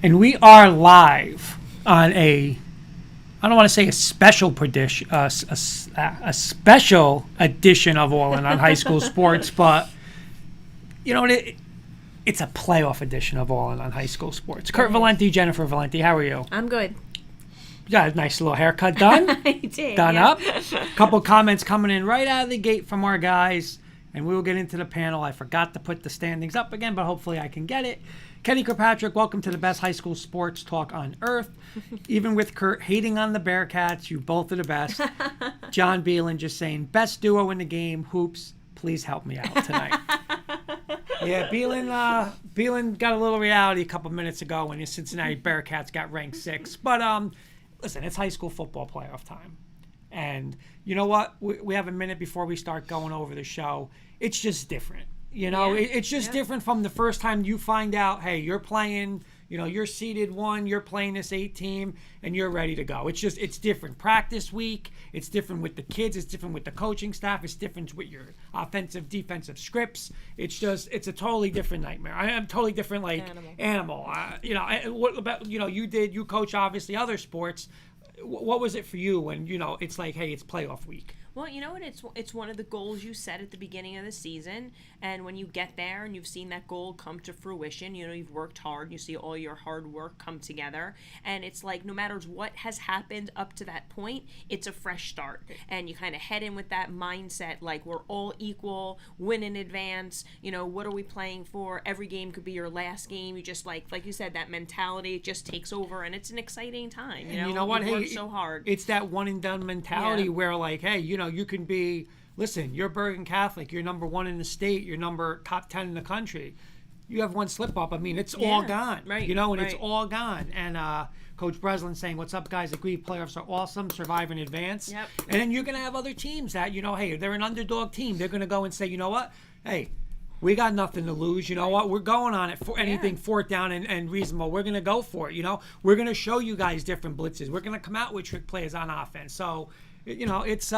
And we are live on I don't want to say a special a special edition of All In on High School Sports, but you know it's a playoff edition of All In on High School Sports. Kurt Valenti, Jennifer Valenti, how are you? I'm good. You got a nice little haircut done. I did. Done yeah. up. A couple comments coming in right out of the gate from our guys, and we will get into the panel. I forgot to put the standings up again, but hopefully I can get it. Kenny Kirkpatrick, welcome to the best high school sports talk on earth. Even with Kurt hating on the Bearcats, you both are the best. John Beelan just saying, best duo in the game. Hoops, please help me out tonight. Yeah, Beelan got a little reality a couple minutes ago when the Cincinnati Bearcats got ranked 6th. But listen, it's high school football playoff time. And you know what? We have a minute before we start going over the show. It's just different. You know, it's just different from the first time you find out, hey, you're playing, you know, you're seeded 1, you're playing this 8 team, and you're ready to go. It's different. Practice week, it's different with the kids, it's different with the coaching staff, it's different with your offensive, defensive scripts. It's a totally different nightmare. I'm totally different, like, animal. What about, you coach, obviously, other sports. What was it for you when, it's like, hey, it's playoff week? Well, you know what? It's one of the goals you set at the beginning of the season, and when you get there and you've seen that goal come to fruition, you've worked hard, you see all your hard work come together, and it's like no matter what has happened up to that point, it's a fresh start, and you kind of head in with that mindset like we're all equal, win in advance, what are we playing for? Every game could be your last game. You just like you said, that mentality just takes over, and it's an exciting time. And you know what? Hey, worked so hard. It's that one and done mentality where like, hey, you can be, listen, you're Bergen Catholic, you're number 1 in the state, you're top 10 in the country. You have one slip up, I mean, it's all gone, right? It's all gone. And Coach Breslin saying, what's up, guys? Agree, playoffs are awesome, survive in advance. Yep. And then you're going to have other teams that, hey, they're an underdog team. They're going to go and say, you know what? Hey, we got nothing to lose. You know what? We're going on it for anything fourth down and reasonable. We're going to go for it. We're going to show you guys different blitzes. We're going to come out with trick plays on offense. So, it's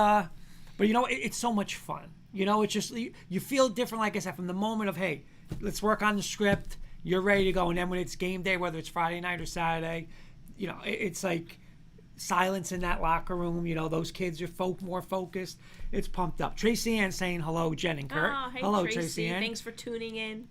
but it's so much fun. It's just you feel different, like I said, from the moment of, hey, let's work on the script. You're ready to go, and then when it's game day, whether it's Friday night or Saturday, it's like silence in that locker room. Those kids are more focused. It's pumped up. Tracy Ann saying hello, Jen and Kurt. Oh, hey, hello, Tracy Ann. Thanks for tuning in.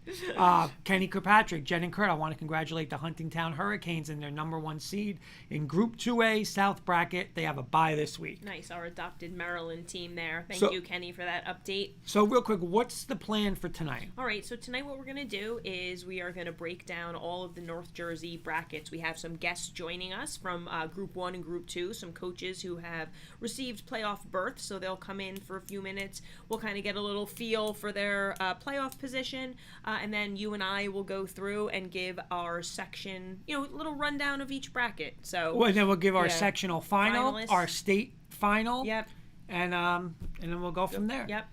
Kenny Kirkpatrick, Jen and Kurt, I want to congratulate the Huntingtown Hurricanes in their number 1 seed in Group 2A South Bracket. They have a bye this week. Nice, our adopted Maryland team there. Thank you, Kenny, for that update. So real quick, what's the plan for tonight? All right, so tonight what we're going to do is we are going to break down all of the North Jersey brackets. We have some guests joining us from Group 1 and Group 2, some coaches who have received playoff berths, so they'll come in for a few minutes. We'll kind of get a little feel for their playoff position, and then you and I will go through and give our section, a little rundown of each bracket. So then we'll give our sectional final, finalists, our state final. Yep. And then we'll go from there. Yep.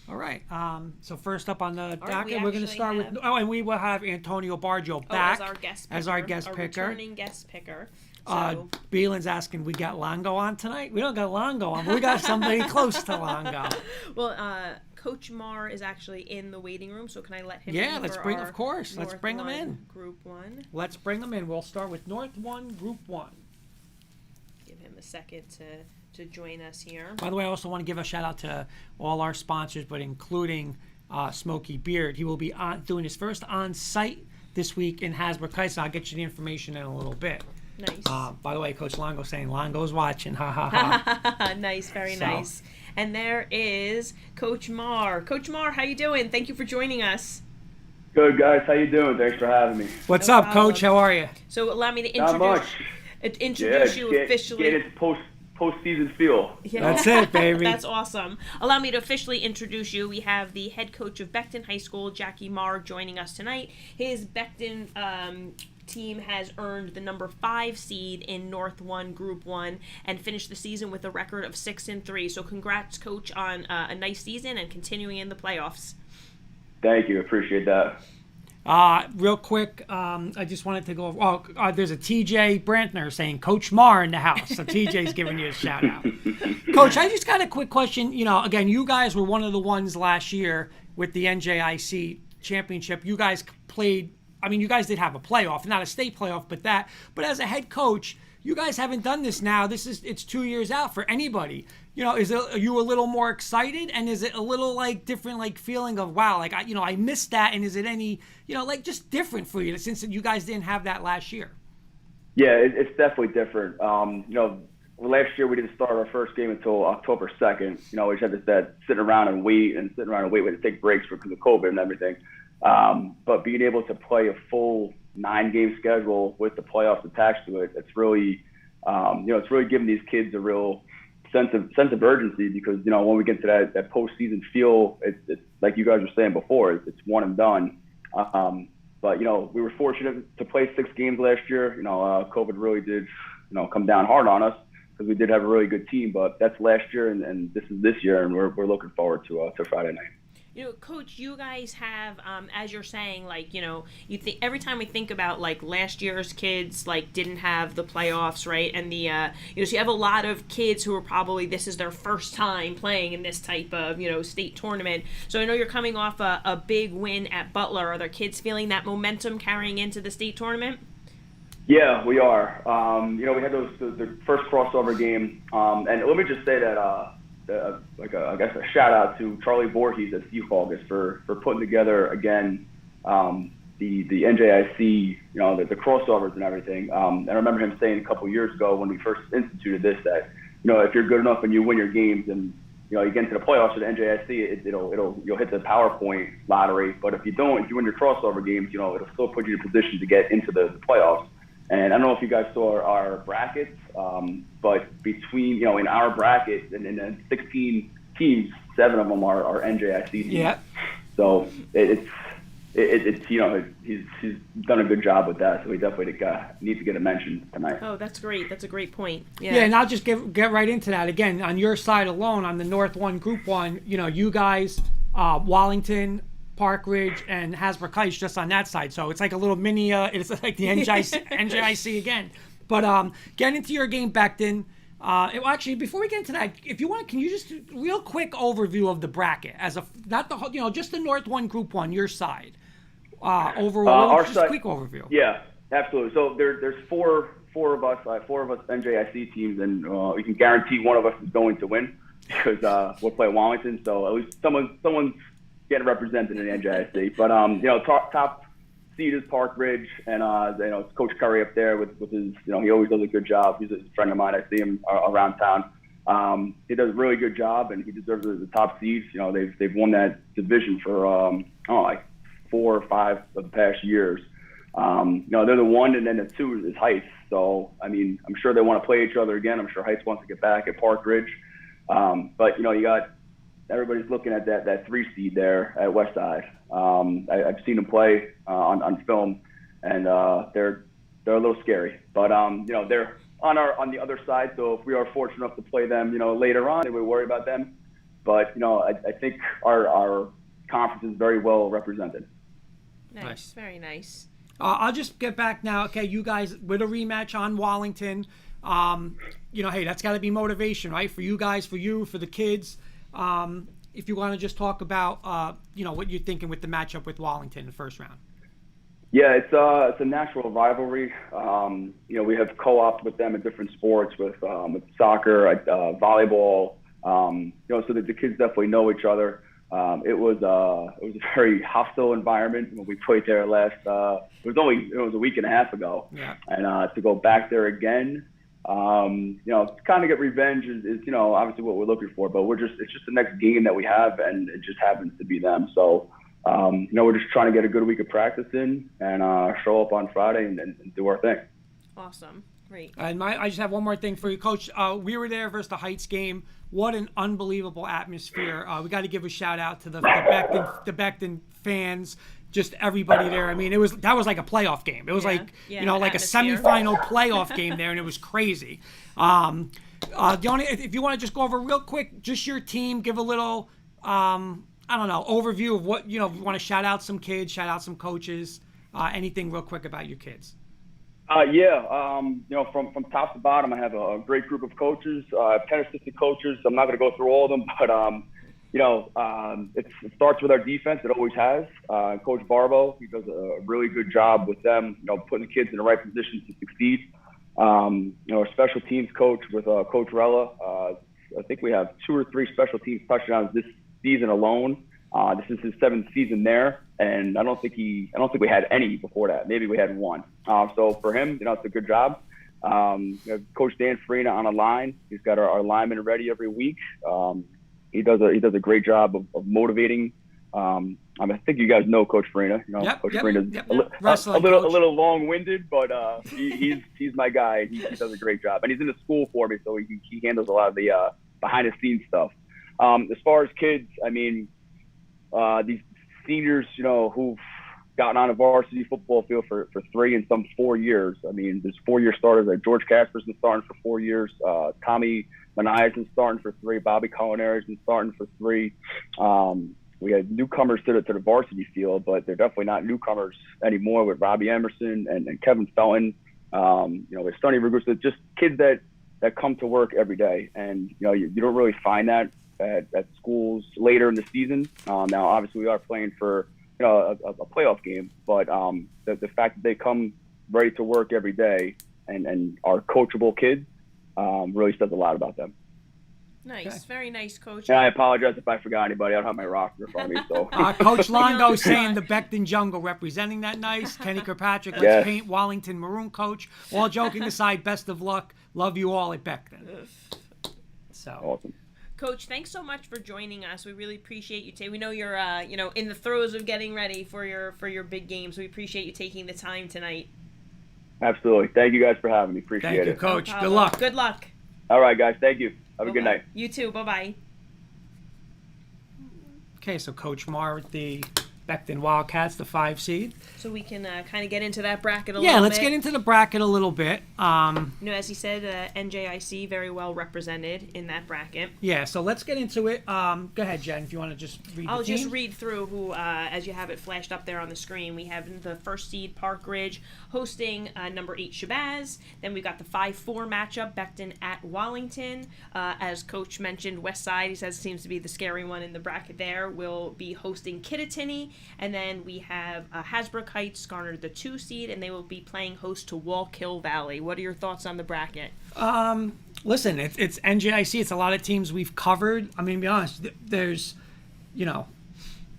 All right. So first up on the docket, we we're going to start with. Oh, and we will have Antonio Bargio back as our guest picker, returning guest picker. So, Beelan's asking, we got Longo on tonight? We don't got Longo on, but we got somebody close to Longo. Well, Coach Marr is actually in the waiting room, so can I let him in? Yeah, let's bring him in. Group 1. Let's bring him in. We'll start with North 1, Group 1. Give him a second to join us here. By the way, I also want to give a shout out to all our sponsors, but including Smokey Beard. He will be doing his first on-site this week in Hasbro. I'll get you the information in a little bit. Nice. By the way, Coach Longo saying Longo's watching. Ha ha ha. Nice, very nice. And there is Coach Marr. Coach Marr, how you doing? Thank you for joining us. Good, guys. How you doing? Thanks for having me. What's up, Coach? How are you? So allow me to introduce you officially. Get its postseason feel. Yeah. That's it, baby. That's awesome. Allow me to officially introduce you. We have the head coach of Beckton High School, Jackie Marr, joining us tonight. His Beckton team has earned the number 5 seed in North 1 Group 1 and finished the season with a record of 6-3. So congrats, Coach, on a nice season and continuing in the playoffs. Thank you. Appreciate that. Real quick, I just wanted to go over. There's a TJ Brantner saying Coach Marr in the house. So TJ's giving you a shout out. Coach, I just got a quick question. Again, you guys were one of the ones last year with the NJIC championship. You guys played I mean, you guys did have a playoff, not a state playoff, but as a head coach, you guys haven't done this now. It's 2 years out for anybody. Are you a little more excited, and is it a little like different, like feeling of wow, like I missed that, and is it any, like just different for you since you guys didn't have that last year? Yeah, it's definitely different. Last year we didn't start our first game until October 2nd. We just had that sitting around and wait. We had to take breaks because of COVID and everything. But being able to play a full 9-game schedule with the playoffs attached to it, it's really, it's really giving these kids a real sense of urgency because, when we get to that postseason feel, it's like you guys were saying before, it's one and done. But, we were fortunate to play 6 games last year. COVID really did, come down hard on us because we did have a really good team, but that's last year and this is this year, and we're looking forward to Friday night. Coach, you guys have, as you're saying, like, you think every time we think about like last year's kids, like didn't have the playoffs, right? And the, so you have a lot of kids who are probably, this is their first time playing in this type of, state tournament. So I know you're coming off a big win at Butler. Are their kids feeling that momentum carrying into the state tournament? Yeah, we are. We had the first crossover game. And let me just say that, I guess a shout out to Charlie Voorhees at Seahawks for putting together again the NJIC, the crossovers and everything. And I remember him saying a couple years ago when we first instituted this that if you're good enough and you win your games and you get into the playoffs with the NJIC, you'll hit the PowerPoint lottery. But if you win your crossover games, it'll still put you in a position to get into the playoffs. And I don't know if you guys saw our brackets, but between, in our bracket and in the 16 teams, 7 of them are NJIC teams. Yeah. So it's he's done a good job with that. So we definitely need to get a mention tonight. Oh, that's great. That's a great point. Yeah. Yeah, and I'll just get right into that again. On your side alone, on the North 1, Group 1, you guys, Wallington, Park Ridge, and Hasbrook Heights just on that side. So it's like a little mini, it's like the NJIC again. But getting into your game, Becton, actually, before we get into that, if you want, can you just real quick overview of the bracket not the whole, just the North 1, Group 1, your side. Overall, our just side, a quick overview. Yeah, absolutely. So there's four of us NJIC teams, and we can guarantee one of us is going to win because we'll play Wallington. So at least someone's getting represented in the NJIC. But top seed is Park Ridge, and it's Coach Curry up there with his, he always does a good job. He's a friend of mine. I see him around town. He does a really good job, and he deserves the top seed. They've won that division for like 4 or 5 of the past years. They're the 1, and then the 2 is Heights. So I'm sure they want to play each other again. I'm sure Heights wants to get back at Park Ridge. But you got. Everybody's looking at that 3 seed there at Westside. I've seen them play on film, and they're a little scary. But they're on the other side. So if we are fortunate enough to play them, later on, we worry about them. But I think our conference is very well represented. Nice, very nice. I'll just get back now. Okay, you guys with a rematch on Wallington. Hey, that's got to be motivation, right? For you guys, for you, for the kids. If you want to just talk about, what you're thinking with the matchup with Wallington in the first round. Yeah, it's a natural rivalry. We have co-ops with them in different sports with soccer, volleyball. So that the kids definitely know each other. It was a very hostile environment when we played there last. It was a week and a half ago. Yeah. And to go back there again. Kind of get revenge is obviously what we're looking for, but it's just the next game that we have, and it just happens to be them. So, we're just trying to get a good week of practice in and show up on Friday and do our thing. Awesome. Great. And I just have one more thing for you, Coach. We were there versus the Heights game. What an unbelievable atmosphere. We got to give a shout out to the Becton fans. Just everybody there. That was like a playoff game. It was like a semifinal playoff game there, and it was crazy. If you want to just go over real quick, just your team, give a little, overview of what you want to shout out some kids, shout out some coaches, anything real quick about your kids. From top to bottom, I have a great group of coaches. I have 10 assistant coaches. I'm not going to go through all of them, but it starts with our defense. It always has. Coach Barbo, he does a really good job with them, putting the kids in the right positions to succeed. Our special teams coach with Coach Rella, I think we have 2 or 3 special teams touchdowns this season alone. This is his 7th season there, and I don't think we had any before that. Maybe we had 1. So for him, it's a good job. Coach Dan Farina on a line. He's got our linemen ready every week. He does a great job of motivating. I think you guys know Coach Farina. Coach Farina's a little long-winded, but he's my guy. He does a great job, and he's in the school for me, so he handles a lot of the behind-the-scenes stuff. As far as kids, these seniors, who've gotten on a varsity football field for 3 and some 4 years. There's 4-year starters. Like George Casper's been starting for 4 years. Tommy Mania's been starting for 3. Bobby Culinari's been starting for 3. We had newcomers to the varsity field, but they're definitely not newcomers anymore with Robbie Emerson and Kevin Felton. With Sonny Ragusa, just kids that come to work every day. And, you don't really find that at schools later in the season. Now, obviously, we are playing for a playoff game, but the fact that they come ready to work every day and are coachable kids really says a lot about them. Nice, okay. Very nice, Coach. And I apologize if I forgot anybody. I don't have my roster in front of me. So. Coach Longo saying the Becton Jungle representing that nice. Kenny Kirkpatrick, let's paint Wallington maroon, Coach. All joking aside, best of luck. Love you all at Becton. So awesome. Coach, thanks so much for joining us. We really appreciate you. We know you're, in the throes of getting ready for your big games. We appreciate you taking the time tonight. Absolutely. Thank you guys for having me. Appreciate it. Thank you, Coach. Good luck. Good luck. All right, guys. Thank you. Have a good night. You too. Bye-bye. Okay, so Coach Marr with the Becton Wildcats, the 5 seed. So we can kind of get into that bracket a little bit. Yeah, let's get into the bracket a little bit. As he said, NJIC very well represented in that bracket. Yeah, so let's get into it. Go ahead, Jen, if you want to just read I'll the just teams. read through who, as you have it flashed up there on the screen. We have the 1st seed, Park Ridge, hosting number 8, Shabazz. Then we've got the 5-4 matchup, Becton at Wallington. As Coach mentioned, West Side, he says, seems to be the scary one in the bracket there, will be hosting Kittatinny. And then we have Hasbrook Heights garnered the 2 seed, and they will be playing host to Wallkill Valley. What are your thoughts on the bracket? Listen, it's NJIC. It's a lot of teams we've covered. To be honest, there's,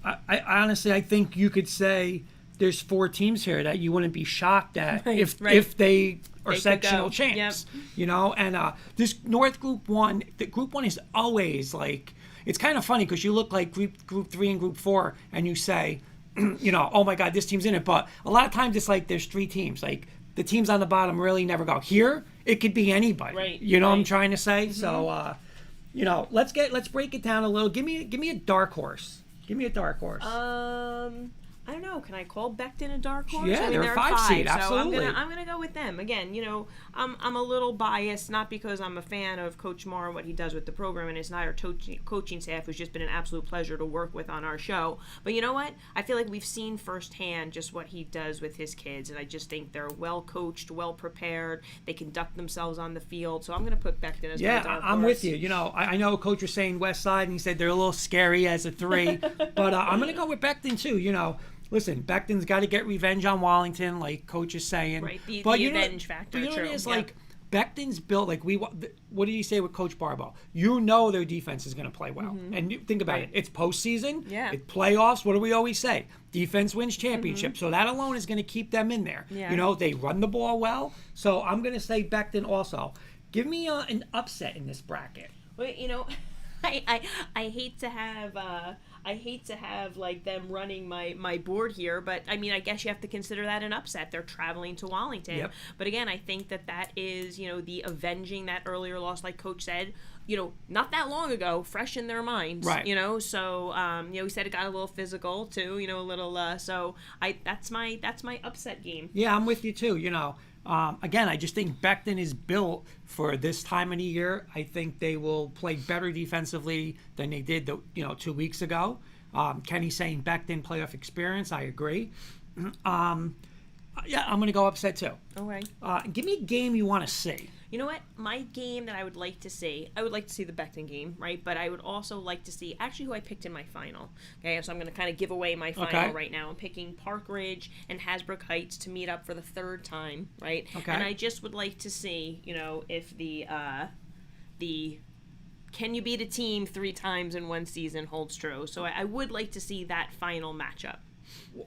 I honestly, I think you could say there's 4 teams here that you wouldn't be shocked at if they are sectional champs. Yep. And this North Group 1, the Group 1 is always like, it's kind of funny because you look like Group 3 and Group 4 and you say, oh my God, this team's in it. But a lot of times it's like there's 3 teams. Like the teams on the bottom really never go. Here, it could be anybody. Right. What I'm trying to say? Mm-hmm. So, let's break it down a little. Give me a dark horse. Give me a dark horse. I don't know. Can I call Becton a dark horse? Yeah, they're a 5 seed. So Absolutely. I'm gonna go with them again. I'm a little biased, not because I'm a fan of Coach Marr and what he does with the program and his entire coaching staff, who's just been an absolute pleasure to work with on our show. But you know what? I feel like we've seen firsthand just what he does with his kids, and I just think they're well coached, well prepared. They conduct themselves on the field. So I'm gonna put Becton as my dark horse. I'm with you. I know Coach was saying West Side, and he said they're a little scary as a 3, but I'm gonna go with Becton too. Listen, Becton's got to get revenge on Wallington, like Coach is saying. Right, the revenge factor. But what it is, like, Becton's built, like, what did he say with Coach Barbo? Their defense is going to play well. Mm-hmm. And think about it. It's postseason. Yeah. It's playoffs. What do we always say? Defense wins championships. Mm-hmm. So that alone is going to keep them in there. Yeah. They run the ball well. So I'm going to say Becton also. Give me an upset in this bracket. Well, I hate to have like them running my board here, but I guess you have to consider that an upset. They're traveling to Wallington. Yep. But again, I think that is, the avenging that earlier loss, like Coach said, not that long ago, fresh in their minds. Right. So he said it got a little physical too, a little so that's my upset game. Yeah, I'm with you too, Again, I just think Becton is built for this time of the year. I think they will play better defensively than they did, 2 weeks ago. Kenny's saying Becton playoff experience. I agree. I'm going to go upset too. Okay. Give me a game you want to see. You know what? My game that I would like to see the Beckton game, right? But I would also like to see actually who I picked in my final. Okay, so I'm going to kind of give away my final right now. I'm picking Park Ridge and Hasbrook Heights to meet up for the third time, right? Okay. And I just would like to see, if the can you beat a team 3 times in one season holds true. So I would like to see that final matchup.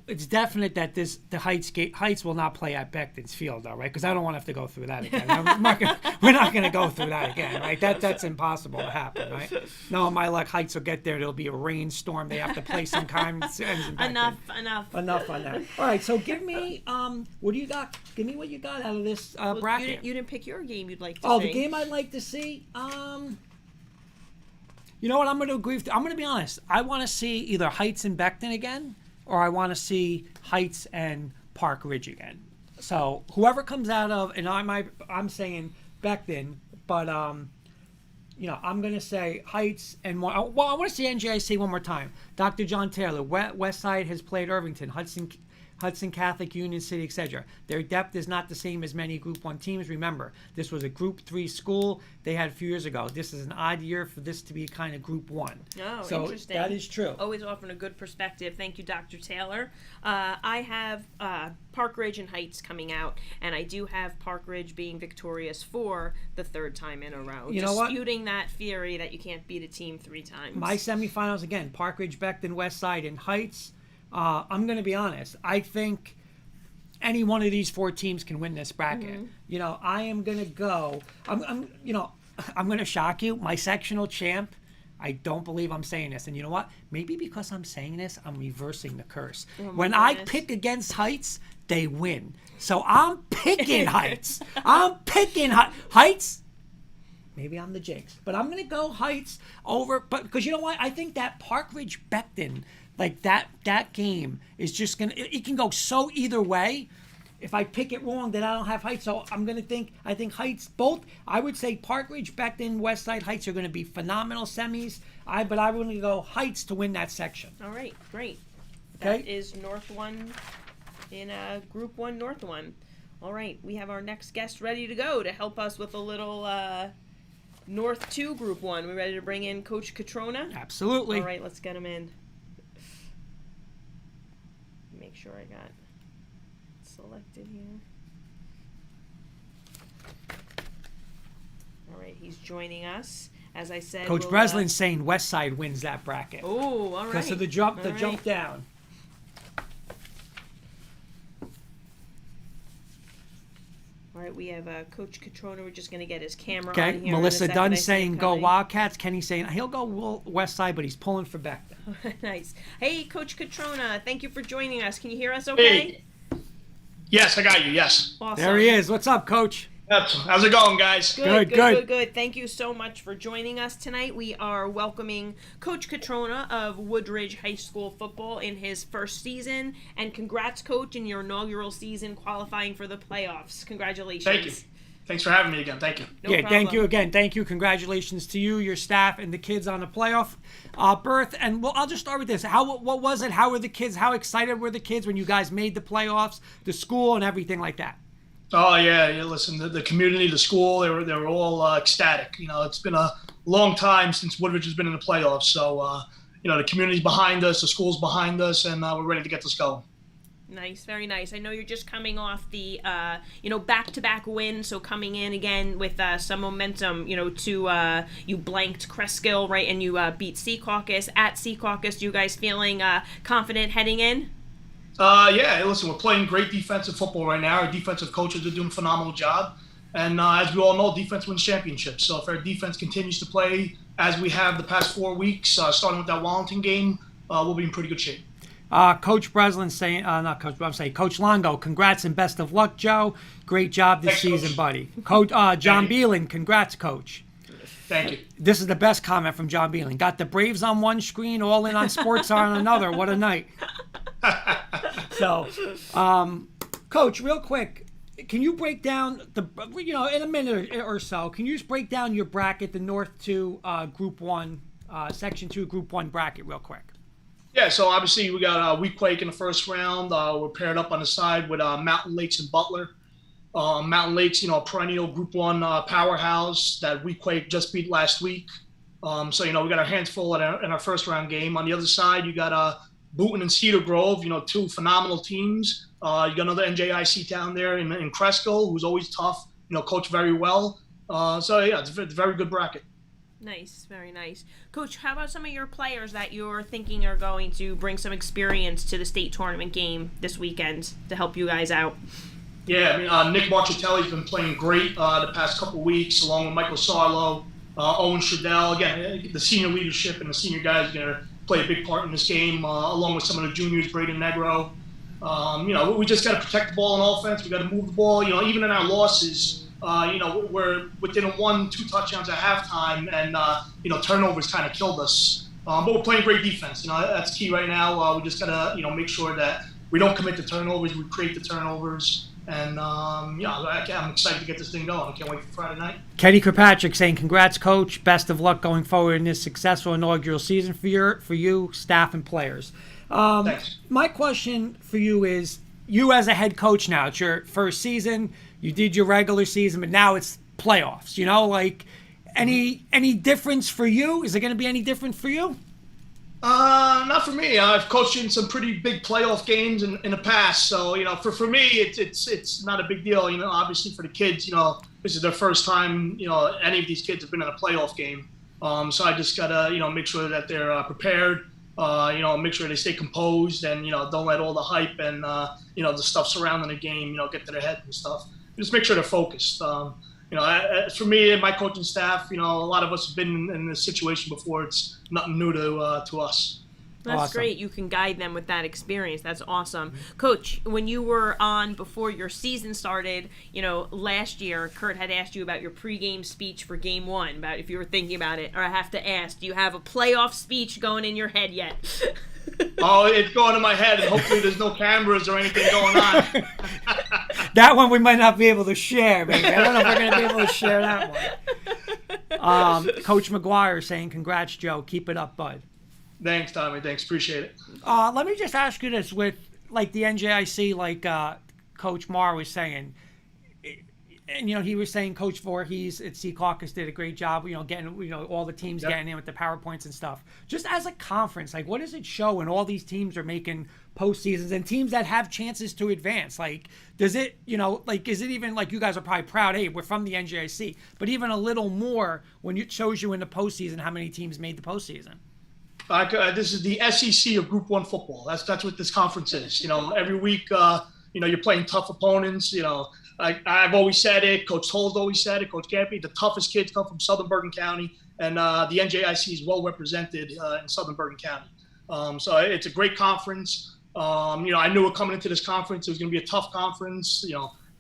It's definite that the Heights will not play at Beckton's Field, though, right? Because I don't want to have to go through that again. We're not going to go through that again, right? That's impossible to happen, right? No, my luck, Heights will get there. It'll be a rainstorm. They have to play some kind. Enough on that. All right, so give me what do you got? Give me what you got out of this bracket. You didn't pick your game you'd like to see. Oh, the game I'd like to see. You know what? I'm going to agree with you. I'm going to be honest. I want to see either Heights and Beckton again, or I want to see Heights and Park Ridge again. So whoever comes out of, and I'm saying Beckton, but I'm going to say Heights and I want to see NJIC one more time. Dr. John Taylor, West Side has played Irvington, Hudson Catholic, Union City, etc. Their depth is not the same as many Group 1 teams. Remember, this was a Group 3 school they had a few years ago. This is an odd year for this to be kind of Group 1. Oh, so interesting. That is true. Always offering a good perspective. Thank you, Dr. Taylor. I have Park Ridge and Heights coming out, and I do have Park Ridge being victorious for the 3rd time in a row. You know what? Disputing that theory that you can't beat a team 3 times. My semifinals, again, Park Ridge, Beckton, West Side, and Heights. I'm going to be honest. I think any one of these 4 teams can win this bracket. Mm-hmm. I am going to go. I'm going to shock you. My sectional champ. I don't believe I'm saying this, and you know what? Maybe because I'm saying this, I'm reversing the curse. When I pick against Heights, they win. So I'm picking Heights. I'm picking Heights. Maybe I'm the jinx, but I'm going to go Heights over. But because you know what? I think that Park Ridge Beckton. Like that game is just it can go so either way. If I pick it wrong, then I don't have Heights. So I think Heights both. I would say Park Ridge, Beckton, West Side, Heights are going to be phenomenal semis. But I want to go Heights to win that section. All right, great. Okay. That is North 1 in Group 1 North 1. All right, we have our next guest ready to go to help us with a little North 2 Group 1. We ready to bring in Coach Catrona? Absolutely. All right, let's get him in. Make sure I got selected here. All right, he's joining us. As I said, Coach Breslin's saying West Side wins that bracket. Oh, all right. Because of the jump down. All right, we have Coach Catrona. We're just going to get his camera Okay, on here. Melissa Dunn saying go coming. Wildcats. Kenny saying he'll go West Side, but he's pulling for Beckton. Nice. Hey, Coach Catrona, thank you for joining us. Can you hear us okay? Hey. Yes, I got you, yes. Awesome. There he is. What's up, Coach? How's it going, guys? Good. Thank you so much for joining us tonight. We are welcoming Coach Catrona of Woodridge High School football in his first season. And congrats, Coach, in your inaugural season qualifying for the playoffs. Congratulations. Thank you. Thanks for having me again. Thank you. No problem. Thank you again. Thank you. Congratulations to you, your staff, and the kids on the playoff berth. And I'll just start with this. What was it? How were the kids? How excited were the kids when you guys made the playoffs, the school, and everything like that? Oh yeah. Listen, the community, the school, they were all ecstatic. It's been a long time since Woodridge has been in the playoffs. So the community's behind us, the school's behind us, and we're ready to get this going. Nice, very nice. I know you're just coming off the, back-to-back win, so coming in again with some momentum, to you blanked Cresskill, right, and you beat Secaucus. At Secaucus, you guys feeling confident heading in? Yeah, listen, we're playing great defensive football right now. Our defensive coaches are doing a phenomenal job. And as we all know, defense wins championships. So if our defense continues to play as we have the past 4 weeks, starting with that Wallington game, we'll be in pretty good shape. Coach Breslin saying, not Coach, I'm saying Coach Longo, congrats and best of luck, Joe. Great job this season, buddy. Coach John Beelan, congrats, Coach. Thank you. This is the best comment from John Beelan. Got the Braves on one screen, All In on Sports on another. What a night. So, Coach, real quick, can you break down in a minute or so, can you just break down your bracket, the North 2 Group 1, Section 2 Group 1 bracket real quick? Yeah, so obviously we got Weequake in the first round. We're paired up on the side with Mountain Lakes and Butler. Mountain Lake's, a perennial Group 1 powerhouse that Weequahic just beat last week. So, we got our hands full in our first round game. On the other side, you got Boonton and Cedar Grove, two phenomenal teams. You got another NJIC down there in Cresco, who's always tough, coached very well. So, yeah, it's a very good bracket. Nice, very nice. Coach, how about some of your players that you're thinking are going to bring some experience to the state tournament game this weekend to help you guys out? Yeah, Nick Marchitelli's been playing great the past couple weeks, along with Michael Sarlo, Owen Shadell. Again, the senior leadership and the senior guys are going to play a big part in this game, along with some of the juniors, Braden Negro. We just got to protect the ball on offense. We got to move the ball. Even in our losses, we're within 1-2 touchdowns at halftime, and turnovers kind of killed us. But we're playing great defense. That's key right now. We just got to make sure that we don't commit the turnovers. We create the turnovers. And, I'm excited to get this thing going. I can't wait for Friday night. Kenny Kirkpatrick saying, congrats, Coach. Best of luck going forward in this successful inaugural season for you, staff, and players. Thanks. My question for you is, you as a head coach now, it's your first season. You did your regular season, but now it's playoffs. Any difference for you? Is it going to be any different for you? Not for me. I've coached in some pretty big playoff games in the past, so for me it's not a big deal. Obviously for the kids, this is their first time. Any of these kids have been in a playoff game, so I just gotta make sure that they're prepared. Make sure they stay composed and don't let all the hype and the stuff surrounding the game get to their head and stuff. Just make sure they're focused. For me and my coaching staff, a lot of us have been in this situation before. It's nothing new to us. That's awesome. Great. You can guide them with that experience. That's awesome. Coach, when you were on before your season started, last year, Kurt had asked you about your pregame speech for game 1, about if you were thinking about it. Or I have to ask, do you have a playoff speech going in your head yet? Oh, it's going in my head, and hopefully there's no cameras or anything going on. That one we might not be able to share, baby. I don't know if we're going to be able to share that one. Coach McGuire saying, congrats, Joe. Keep it up, bud. Thanks, Tommy. Thanks. Appreciate it. Let me just ask you this. With, the NJIC, Coach Marr was saying, and, he was saying Coach Voorhees at Sea Caucus did a great job, getting, all the teams getting in with the PowerPoints and stuff. Just as a conference, what does it show when all these teams are making postseasons and teams that have chances to advance? Does it, is it even, you guys are probably proud, hey, we're from the NJIC, but even a little more when it shows you in the postseason how many teams made the postseason? This is the SEC of Group 1 football. That's what this conference is. Every week, you're playing tough opponents. I've always said it. Coach Toll's always said it. Coach Campy, the toughest kids come from Southern Bergen County, and the NJIC is well represented in Southern Bergen County. So it's a great conference. I knew it coming into this conference. It was going to be a tough conference.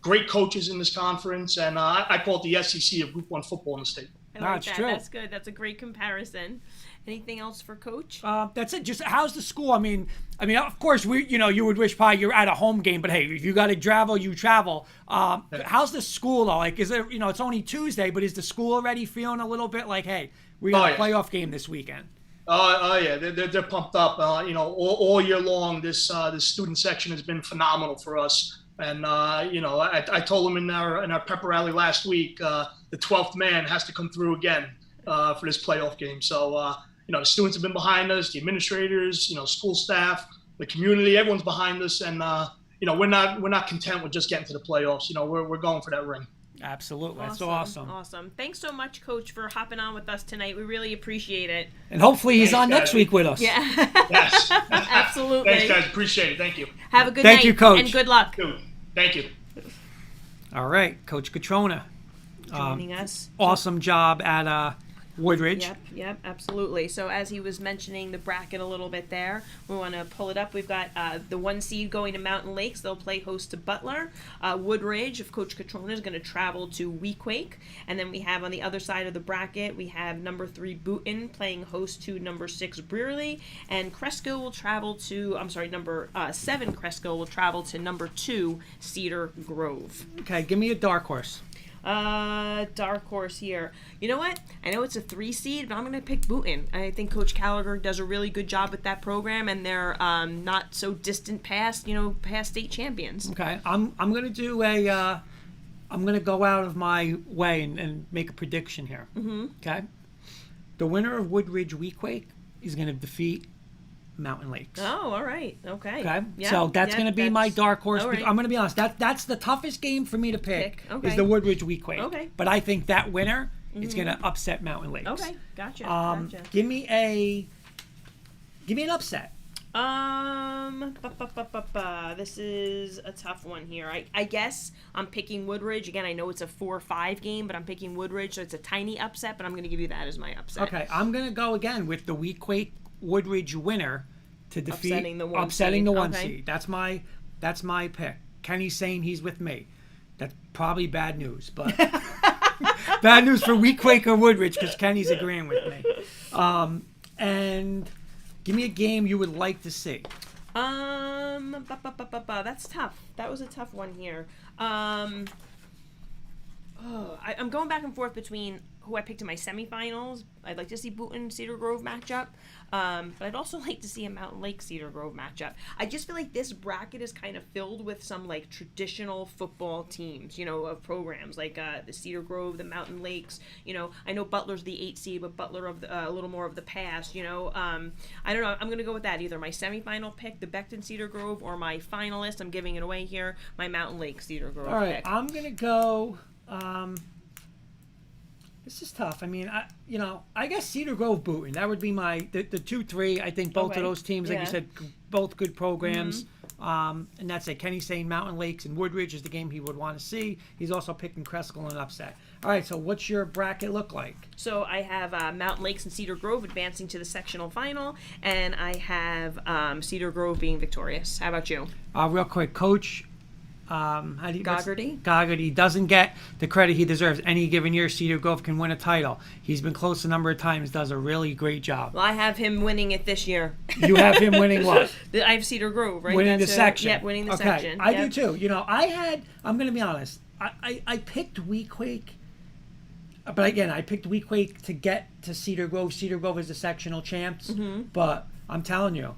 Great coaches in this conference, and I call it the SEC of Group 1 football in the state. I like that. True. That's good. That's a great comparison. Anything else for Coach? That's it. Just how's the school? I mean, of course, you would wish probably you're at a home game, but hey, if you got to travel, you travel. How's the school though? Is it, it's only Tuesday, but is the school already feeling a little bit hey, we got a playoff game this weekend? Oh yeah, they're pumped up. All year long, this student section has been phenomenal for us. And I told them in our pep rally last week, the 12th man has to come through again for this playoff game. So the students have been behind us, the administrators, school staff, the community, everyone's behind us, and we're not content with just getting to the playoffs. We're going for that ring. Absolutely. That's awesome. Awesome. Thanks so much, Coach, for hopping on with us tonight. We really appreciate it. And hopefully he's on next week with us. Yeah. Yes. Absolutely. Thanks, guys. Appreciate it. Thank you. Have a good night. Thank you, Coach. And good luck. Thank you. All right, Coach Catrona. Joining us. Awesome job at Woodridge. Yep, absolutely. So as he was mentioning the bracket a little bit there, we want to pull it up. We've got the 1 seed going to Mountain Lakes. They'll play host to Butler. Woodridge, if Coach Catrona, is going to travel to Weequahic. And then we have on the other side of the bracket, we have number 3 Boonton playing host to number 6 Brearley. And Cresco will travel to, number 7 Cresco will travel to number 2 Cedar Grove. Okay, give me a dark horse. Dark horse here. You know what? I know it's a 3 seed, but I'm going to pick Boonton. I think Coach Gallagher does a really good job with that program, and they're not so distant past state champions. Okay, I'm going to do a I'm going to go out of my way and make a prediction here. Mm-hmm. Okay? The winner of Woodridge Weequahic is going to defeat Mountain Lakes. Oh, all right. Okay. Okay? Yeah, So that's going to be my dark horse. all right. I'm going to be honest. That's the toughest game for me to pick. Okay. Is the Woodridge Weequahic. Okay. But I think that winner is going to upset Mountain Lakes. Okay. Gotcha. Give me an upset. This is a tough one here. I guess I'm picking Woodridge. Again, I know it's a 4-5 game, but I'm picking Woodridge, so it's a tiny upset, but I'm going to give you that as my upset. Okay, I'm going to go again with the Weequahic Woodridge winner to defeat Upsetting the one seed. That's my pick. Kenny's saying he's with me. That's probably bad news, but bad news for Weequahic or Woodridge because Kenny's agreeing with me. And give me a game you would like to see. That's tough. That was a tough one here. I'm going back and forth between who I picked in my semifinals. I'd like to see Boonton Cedar Grove matchup, but I'd also like to see a Mountain Lake Cedar Grove matchup. I just feel like this bracket is kind of filled with some like traditional football teams, of programs like the Cedar Grove, the Mountain Lakes. I know Butler's the 8 seed, but Butler of a little more of the past. I don't know. I'm gonna go with that. Either my semifinal pick, the Beckton Cedar Grove, or my finalist. I'm giving it away here. My Mountain Lake Cedar Grove. All right, pick. I'm gonna go. This is tough. I mean, I guess Cedar Grove Boonton. That would be the 2-3. I think both of those teams, like you said, both good programs. And that's it. Kenny's saying Mountain Lakes and Woodridge is the game he would want to see. He's also picking Cresskill and upset. All right, so what's your bracket look like? So I have Mountain Lakes and Cedar Grove advancing to the sectional final, and I have Cedar Grove being victorious. How about you? Real quick, Coach. Goggerty? Goggerty doesn't get the credit he deserves. Any given year, Cedar Grove can win a title. He's been close a number of times, does a really great job. Well, I have him winning it this year. You have him winning what? I have Cedar Grove, right? Winning the section. Yeah, winning the section. I do too. I'm going to be honest. I picked Weequahic, but again, I picked Weequahic to get to Cedar Grove. Cedar Grove is the sectional champs, but I'm telling you,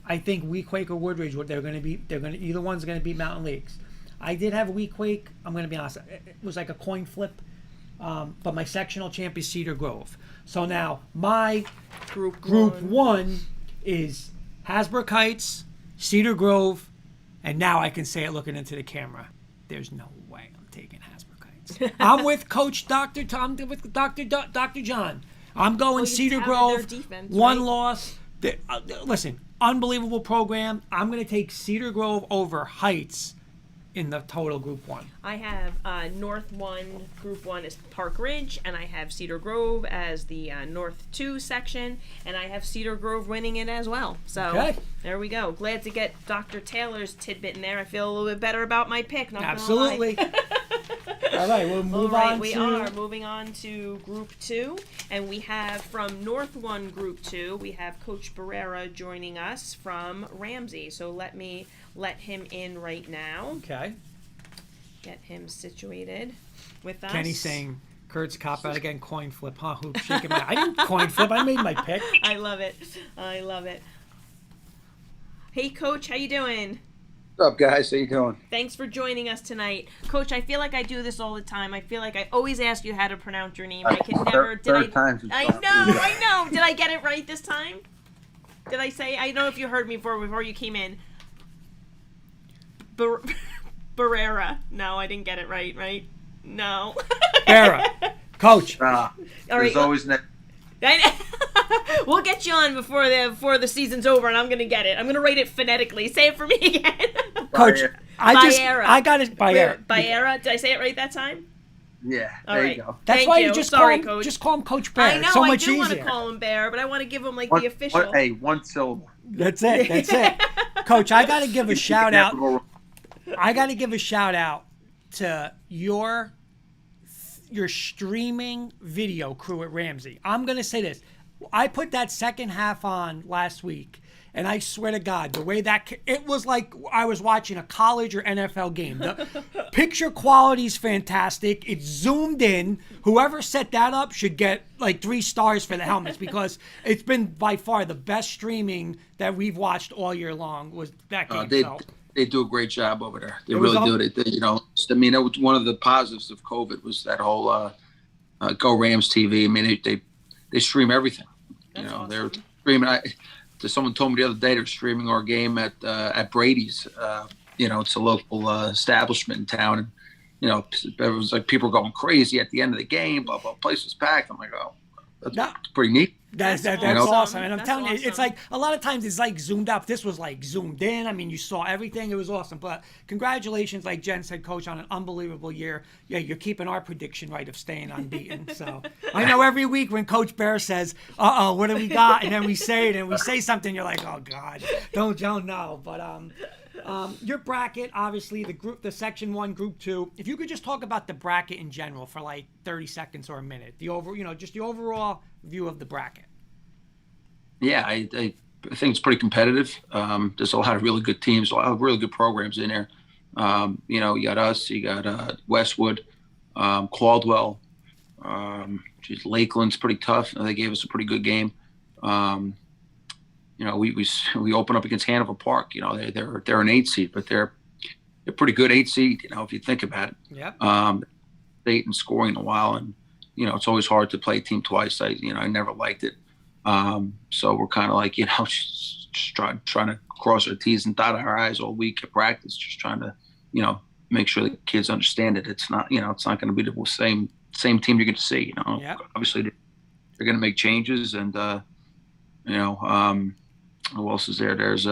I think Weequahic or Woodridge, either one's going to beat Mountain Lakes. I did have Weequahic. I'm going to be honest. It was like a coin flip, but my sectional champ is Cedar Grove. So now my group one is Hasbrook Heights, Cedar Grove, and now I can say it looking into the camera. There's no way I'm taking Hasbrook Heights. I'm with Coach Dr. Tom, with Dr. John. I'm going Cedar Grove. Defense, one loss. Listen. Unbelievable program. I'm going to take Cedar Grove over Heights in the total Group 1. I have North 1, Group 1 is Park Ridge, and I have Cedar Grove as the North 2 section, and I have Cedar Grove winning it as well. So There we go. Glad to get Dr. Taylor's tidbit in there. I feel a little bit better about my pick. Absolutely. All right, we'll move on. We are moving on to Group 2, and we have from North 1 Group 2, we have Coach Barrera joining us from Ramsey. So let me let him in right now. Okay. Get him situated with us. Kenny's saying Kurt's cop out again, coin flip, huh? Who's shaking my I didn't coin flip, I made my pick. I love it. Hey, Coach, how you doing? What's up, guys? How you doing? Thanks for joining us tonight. Coach, I feel like I do this all the time. I feel like I always ask you how to pronounce your name. I can never... I know. Did I get it right this time? Did I say... I don't know if you heard me before you came in. Barrera. No, I didn't get it right? No. Barrera. Coach. All right. Always next. We'll get you on before the season's over, and I'm gonna get it. I'm gonna write it phonetically. Say it for me again. Coach, Barrera. I got it. Barrera. Did I say it right that time? Yeah. All there right. you go. That's why you just call him Coach Bear. I know. So much I do want to easier. call him Bear, but I want to give him the official. One syllable. That's it. Coach, I got to give a shout out. I got to give a shout out to your streaming video crew at Ramsey. I'm going to say this. I put that second half on last week, and I swear to God, the way it was like I was watching a college or NFL game. The picture quality is fantastic. It's zoomed in. Whoever set that up should get like 3 stars for the helmets because it's been by far the best streaming that we've watched all year long was that game. They do a great job over there. They It was really all- do. I mean, that was one of the positives of COVID was that whole Go Rams TV. I mean, they stream everything. That's They're awesome. streaming. Someone told me the other day they're streaming our game at Brady's. It's a local establishment in town, and it was like people were going crazy at the end of the game. Blah blah. Place was packed. I'm like, oh, that's No. pretty neat. That's That's awesome. awesome. And I'm That's telling you, it's awesome. like a lot of times it's like zoomed up. This was like zoomed in. I mean, you saw everything. It was awesome. But congratulations, like Jen said, Coach, on an unbelievable year. Yeah, you're keeping our prediction right of staying unbeaten. So I know every week when Coach Bear says, "Uh-oh, what do we got?" and then we say it and we say something, you're like, "Oh God, don't know." But your bracket, obviously the section 1, group 2. If you could just talk about the bracket in general for like 30 seconds or a minute, just the overall view of the bracket. Yeah, I think it's pretty competitive. There's a lot of really good teams, a lot of really good programs in there. You got us, you got Westwood, Caldwell. Lakeland's pretty tough. They gave us a pretty good game. We open up against Hanover Park. They're an 8 seed, but they're pretty good 8 seed. If you think about it. Yep. State and scoring a while, and it's always hard to play a team twice. I never liked it. So we're kind of like, just trying to cross our T's and dot our I's all week at practice, just trying to, make sure the kids understand it. It's not, it's not going to be the same team you're going to see. Yep. Obviously they're going to make changes, and who else is there? There's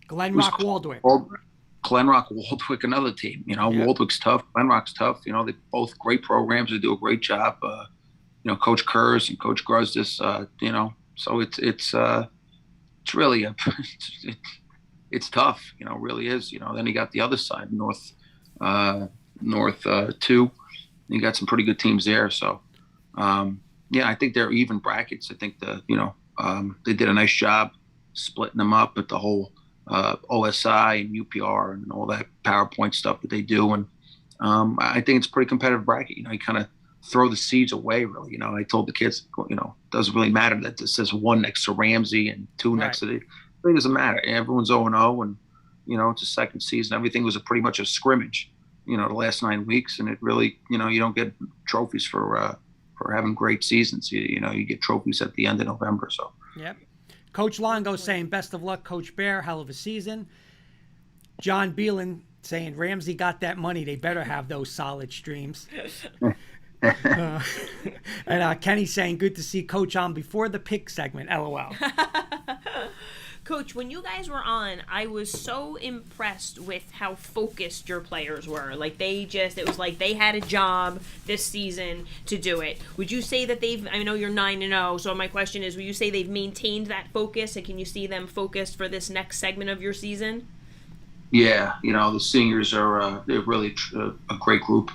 Glenrock Waldwick. Glenrock Waldwick, another team. Yep. Waldwick's tough. Glenrock's tough. They're both great programs. They do a great job. Coach Kurz and Coach Grusdis, so it's really it's tough, it really is. Then you got the other side, North 2. You got some pretty good teams there. So I think they're even brackets. I think they did a nice job splitting them up with the whole OSI and UPR and all that PowerPoint stuff that they do, and I think it's a pretty competitive bracket. You kind of throw the seeds away, really. I told the kids, doesn't really matter that this says 1 next to Ramsey and 2 next to the. It doesn't matter. Everyone's 0-0, and it's a second season. Everything was pretty much a scrimmage. The last 9 weeks, and it really, you don't get trophies for having great seasons. You get trophies at the end of November. So. Yep. Coach Longo saying, "Best of luck, Coach Bear. Hell of a season." John Beelan saying, "Ramsey got that money. They better have those solid streams." And Kenny saying, "Good to see Coach on before the pick segment. LOL." Coach, when you guys were on, I was so impressed with how focused your players were. Like, it was like they had a job this season to do it. Would you say that I know you're 9-0, so my question is, would you say they've maintained that focus, and can you see them focused for this next segment of your season? Yeah, the seniors are, they're really a great group.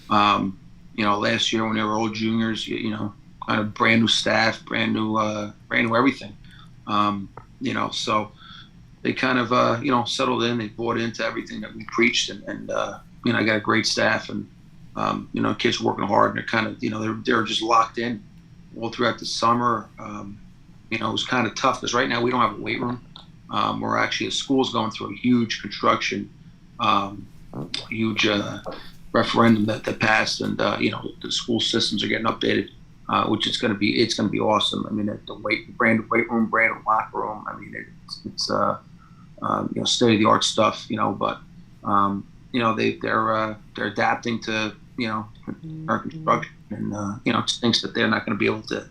Last year when they were all juniors, kind of brand new staff, brand new everything. So they kind of, settled in. They bought into everything that we preached, and I got a great staff, and, kids working hard, and they're kind of, they're just locked in all throughout the summer. It was kind of tough because right now we don't have a weight room. We're actually, the school's going through a huge construction, huge referendum that passed, and, the school systems are getting updated. Which it's going to be awesome. I mean, brand new weight room, brand new locker room. I mean, it's state of the art stuff. But they're adapting to our construction, and it stinks that they're not going to be able to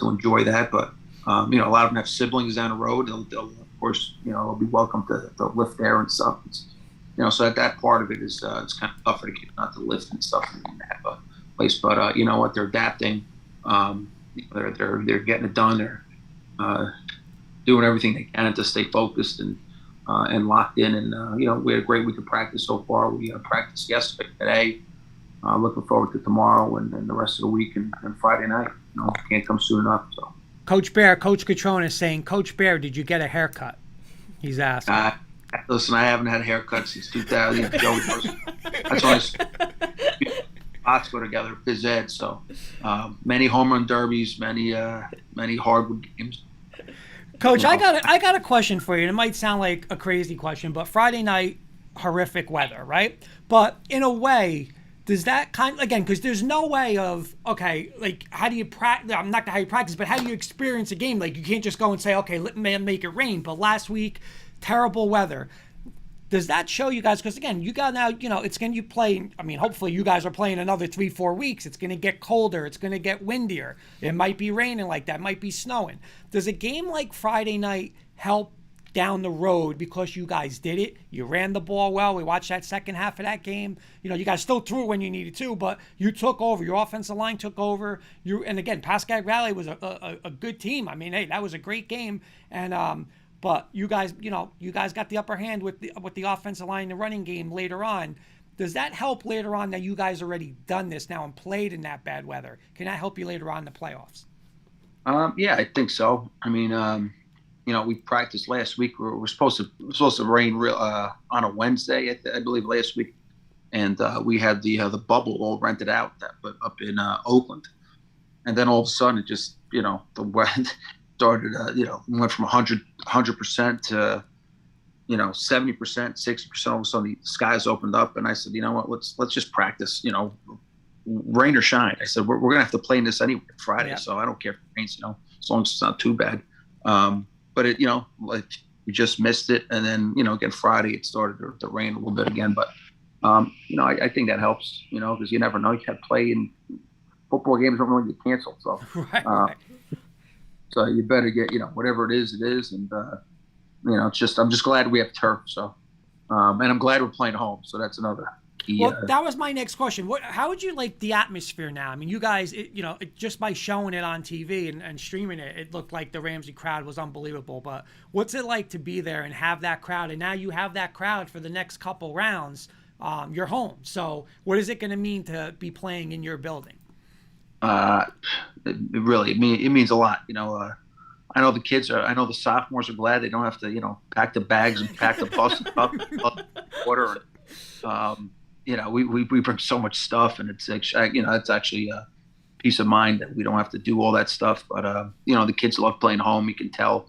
enjoy that. But a lot of them have siblings down the road. They'll of course they'll be welcome to lift there and stuff. So that part of it is it's kind of tough for the kids not to lift and stuff in that place, but you know what? They're adapting. They're getting it done. They're doing everything they can to stay focused and locked in. And we had a great week of practice so far. We practiced yesterday, today. Looking forward to tomorrow and the rest of the week and Friday night. Can't come soon enough. So. Coach Catrona is saying, "Coach Bear, did you get a haircut?" He's asking. Listen, I haven't had a haircut since 2000. That's why spots go together, phys ed. So many home run derbies, many hardwood games. Coach, I got a question for you. And it might sound like a crazy question, but Friday night, horrific weather, right? But in a way, does that again, because there's no way of, okay, like, how do you practice? I'm not how you practice, but how do you experience a game? Like, you can't just go and say, okay, let me make it rain. But last week, terrible weather. Does that show you guys? Because again, you got now, it's going to play. I mean, hopefully you guys are playing another 3-4 weeks. It's going to get colder. It's going to get windier. It might be raining like that. It might be snowing. Does a game like Friday night help down the road because you guys did it? You ran the ball well. We watched that second half of that game. You guys still threw it when you needed to, but you took over. Your offensive line took over. And again, Pascagoula Valley was a good team. I mean, hey, that was a great game. And but you guys got the upper hand with the offensive line, the running game later on. Does that help later on that you guys already done this now and played in that bad weather? Can that help you later on in the playoffs? Yeah, I think so. I mean, we practiced last week. We're supposed to rain on a Wednesday, I believe, last week, and we had the bubble all rented out up in Oakland, and then all of a sudden it just the weather started went from 100% to 70%, 60%. All of a sudden the skies opened up, and I said, you know what, let's just practice, rain or shine. I said we're gonna have to play in this anyway Friday, yeah. So I don't care if it rains, as long as it's not too bad. But it, like we just missed it, and then again Friday it started to rain a little bit again. But I think that helps, because you never know. You can't play in football games; don't really get canceled. So, right. So you better get whatever it is, and it's just I'm just glad we have turf. So, and I'm glad we're playing home. So that's another key. Well, that was my next question. How would you like the atmosphere now? I mean, you guys, just by showing it on TV and streaming it, it looked like the Ramsey crowd was unbelievable. But what's it like to be there and have that crowd? And now you have that crowd for the next couple rounds. You're home. So what is it going to mean to be playing in your building? It means a lot. I know the sophomores are glad they don't have to, pack the bags and pack the bus up, water. We bring so much stuff, and it's actually a peace of mind that we don't have to do all that stuff. But the kids love playing home. You can tell,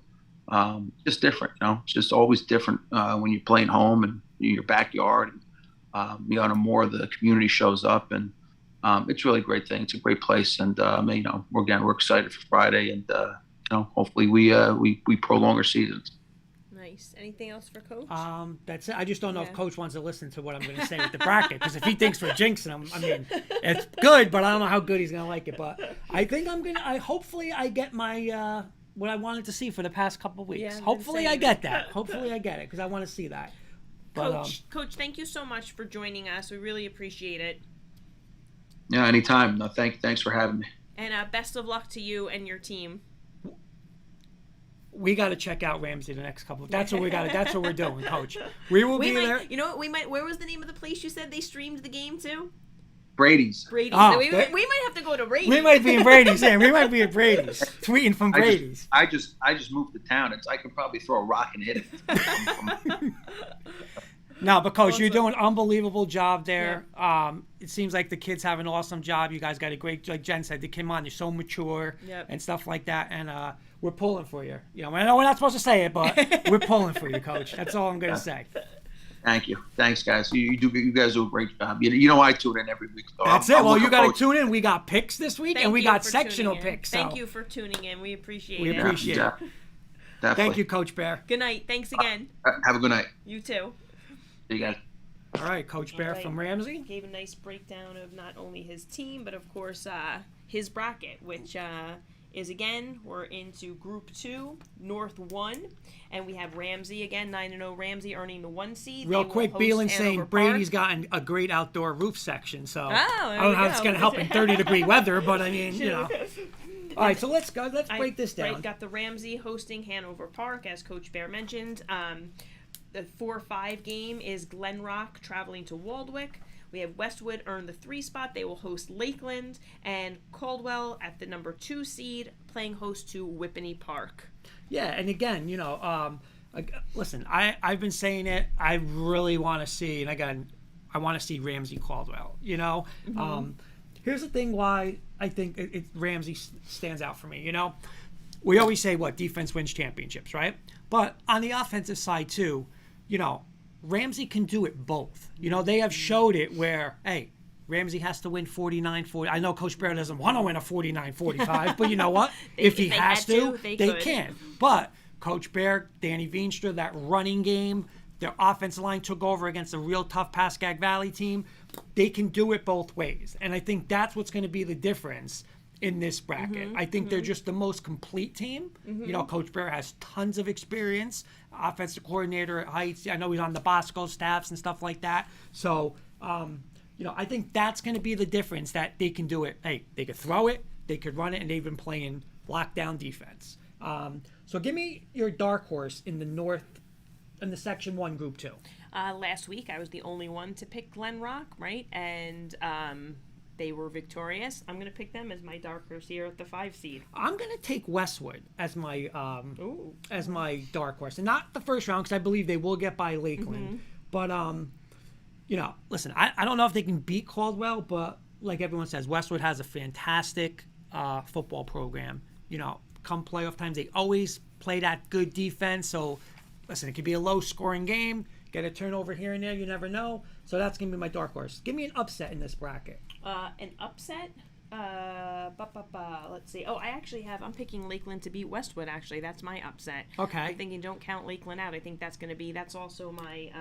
just different. It's just always different when you're playing home and in your backyard. And, more of the community shows up, and it's really a great thing. It's a great place, and we're excited for Friday, and hopefully we prolong our seasons. Nice. Anything else for Coach? That's it. I just don't know if Coach wants to listen to what I'm going to say with the bracket, because if he thinks we're jinxing him, I mean, it's good, but I don't know how good he's going to like it. But I think hopefully I get my what I wanted to see for the past couple of weeks. Yeah, hopefully I get that. Hopefully I get it, because I want to see that. But, Coach, thank you so much for joining us. We really appreciate it. Yeah, anytime. No, thanks for having me. And best of luck to you and your team. We got to check out Ramsey the next couple. That's what we got. That's what we're doing, Coach. We will be there. You know what? We might. Where was the name of the place you said they streamed the game to? Brady's. Oh, we might have to go to Brady's. We might be in Brady's. Yeah, we might be at Brady's. Tweeting from Brady's. I just moved to town. I can probably throw a rock and hit it. No, but Coach, you're doing an unbelievable job there. Yeah. It seems like the kids have an awesome job. You guys got a great, like Jen said, they came on. You're so mature and stuff like that. And we're pulling for you. I know we're not supposed to say it, but we're pulling for you, Coach. That's all I'm going to say. Thank you. Thanks, guys. You guys do a great job. I tune in every week. So That's it. Well, you got to tune in. We got picks this week, and we got sectional picks. So. Thank you for tuning in. We appreciate it. We appreciate it. Definitely. Thank you, Coach Bear. Good night. Thanks again. Have a good night. You too. See you guys. All right, Coach Bear from Ramsey. Gave a nice breakdown of not only his team, but of course his bracket, which is again, we're into Group 2, North 1, and we have Ramsey again, 9-0 Ramsey earning the 1 seed. Real quick, Beelan saying Brady's gotten a great outdoor roof section, so I don't know how it's going to help in 30-degree weather, but I mean, All right, so let's go. Let's break this down. Got the Ramsey hosting Hanover Park, as Coach Bear mentioned. The 4-5 game is Glen Rock traveling to Waldwick. We have Westwood earn the 3 spot. They will host Lakeland, and Caldwell at the number 2 seed playing host to Whippany Park. Yeah, and again, listen, I've been saying it. I really want to see, and again, I want to see Ramsey Caldwell. Here's the thing why I think Ramsey stands out for me. we always say what defense wins championships, right? But on the offensive side too, Ramsey can do it both. They have showed it where, hey, Ramsey has to win 49-40. I know Coach Bear doesn't want to win a 49-45, but you know what? If he has to, they can. But Coach Bear, Danny Veenstra, that running game, their offensive line took over against a real tough Pascagoula Valley team. They can do it both ways. And I think that's what's going to be the difference in this bracket. I think they're just the most complete team. Coach Bear has tons of experience, offensive coordinator at Heights. I know he's on the Bosco staffs and stuff like that. So, I think that's going to be the difference, that they can do it. Hey, they could throw it, they could run it, and they've been playing lockdown defense. So give me your dark horse in the North, in the Section 1, Group 2. Last week, I was the only one to pick Glen Rock, right? And they were victorious. I'm going to pick them as my dark horse here at the 5 seed. I'm going to take Westwood as my dark horse. And not the first round, because I believe they will get by Lakeland. But, listen, I don't know if they can beat Caldwell, but like everyone says, Westwood has a fantastic football program. Come playoff times, they always play that good defense. So, listen, it could be a low-scoring game, get a turnover here and there, you never know. So that's going to be my dark horse. Give me an upset in this bracket. An upset? Let's see. Oh, I'm picking Lakeland to beat Westwood, actually. That's my upset. Okay. I'm thinking don't count Lakeland out. I think that's also my,